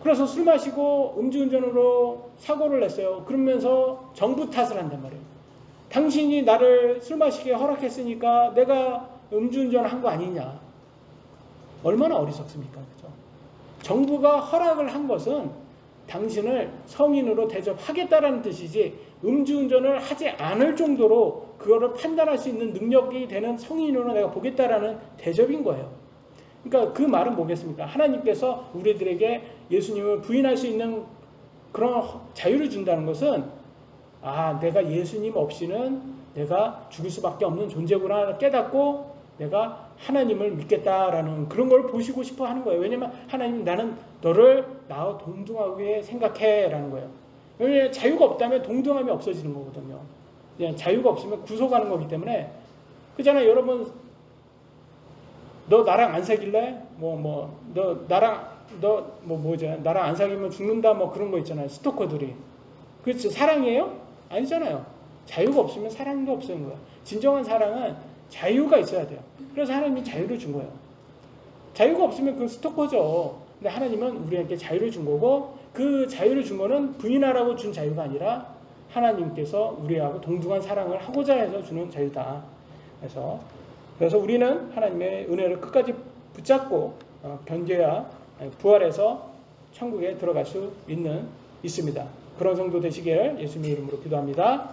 그래서 술 마시고 음주운전으로 사고를 냈어요. 그러면서 정부 탓을 한단 말이에요. 당신이 나를 술 마시게 허락했으니까 내가 음주운전을 한 거 아니냐. 얼마나 어리석습니까? 그죠? 정부가 허락을 한 것은 당신을 성인으로 대접하겠다라는 뜻이지, 음주운전을 하지 않을 정도로 그거를 판단할 수 있는 능력이 되는 성인으로 내가 보겠다라는 대접인 거예요. 그러니까 그 말은 뭐겠습니까? 하나님께서 우리들에게 예수님을 부인할 수 있는 그런 자유를 준다는 것은, 아, 내가 예수님 없이는 내가 죽을 수밖에 없는 존재구나 깨닫고 내가 하나님을 믿겠다라는 그런 걸 보시고 싶어 하는 거예요. 왜냐면 하나님, 나는 너를 나와 동등하게 생각해 라는 거예요. 왜냐면 자유가 없다면 동등함이 없어지는 거거든요. 그냥 자유가 없으면 구속하는 거기 때문에. 그잖아요. 여러분, 너 나랑 안 사귈래? 나랑 안 사귀면 죽는다 뭐 그런 거 있잖아요. 스토커들이. 그렇죠. 사랑이에요? 아니잖아요. 자유가 없으면 사랑도 없는 거예요. 진정한 사랑은 자유가 있어야 돼요. 그래서 하나님이 자유를 준 거예요. 자유가 없으면 그건 스토커죠. 근데 하나님은 우리에게 자유를 준 거고, 그 자유를 준 거는 부인하라고 준 자유가 아니라 하나님께서 우리하고 동등한 사랑을 하고자 해서 주는 자유다. 그래서 우리는 하나님의 은혜를 끝까지 붙잡고 견뎌야 부활해서 천국에 들어갈 수 있습니다. 그런 성도 되시기를 예수님의 이름으로 기도합니다.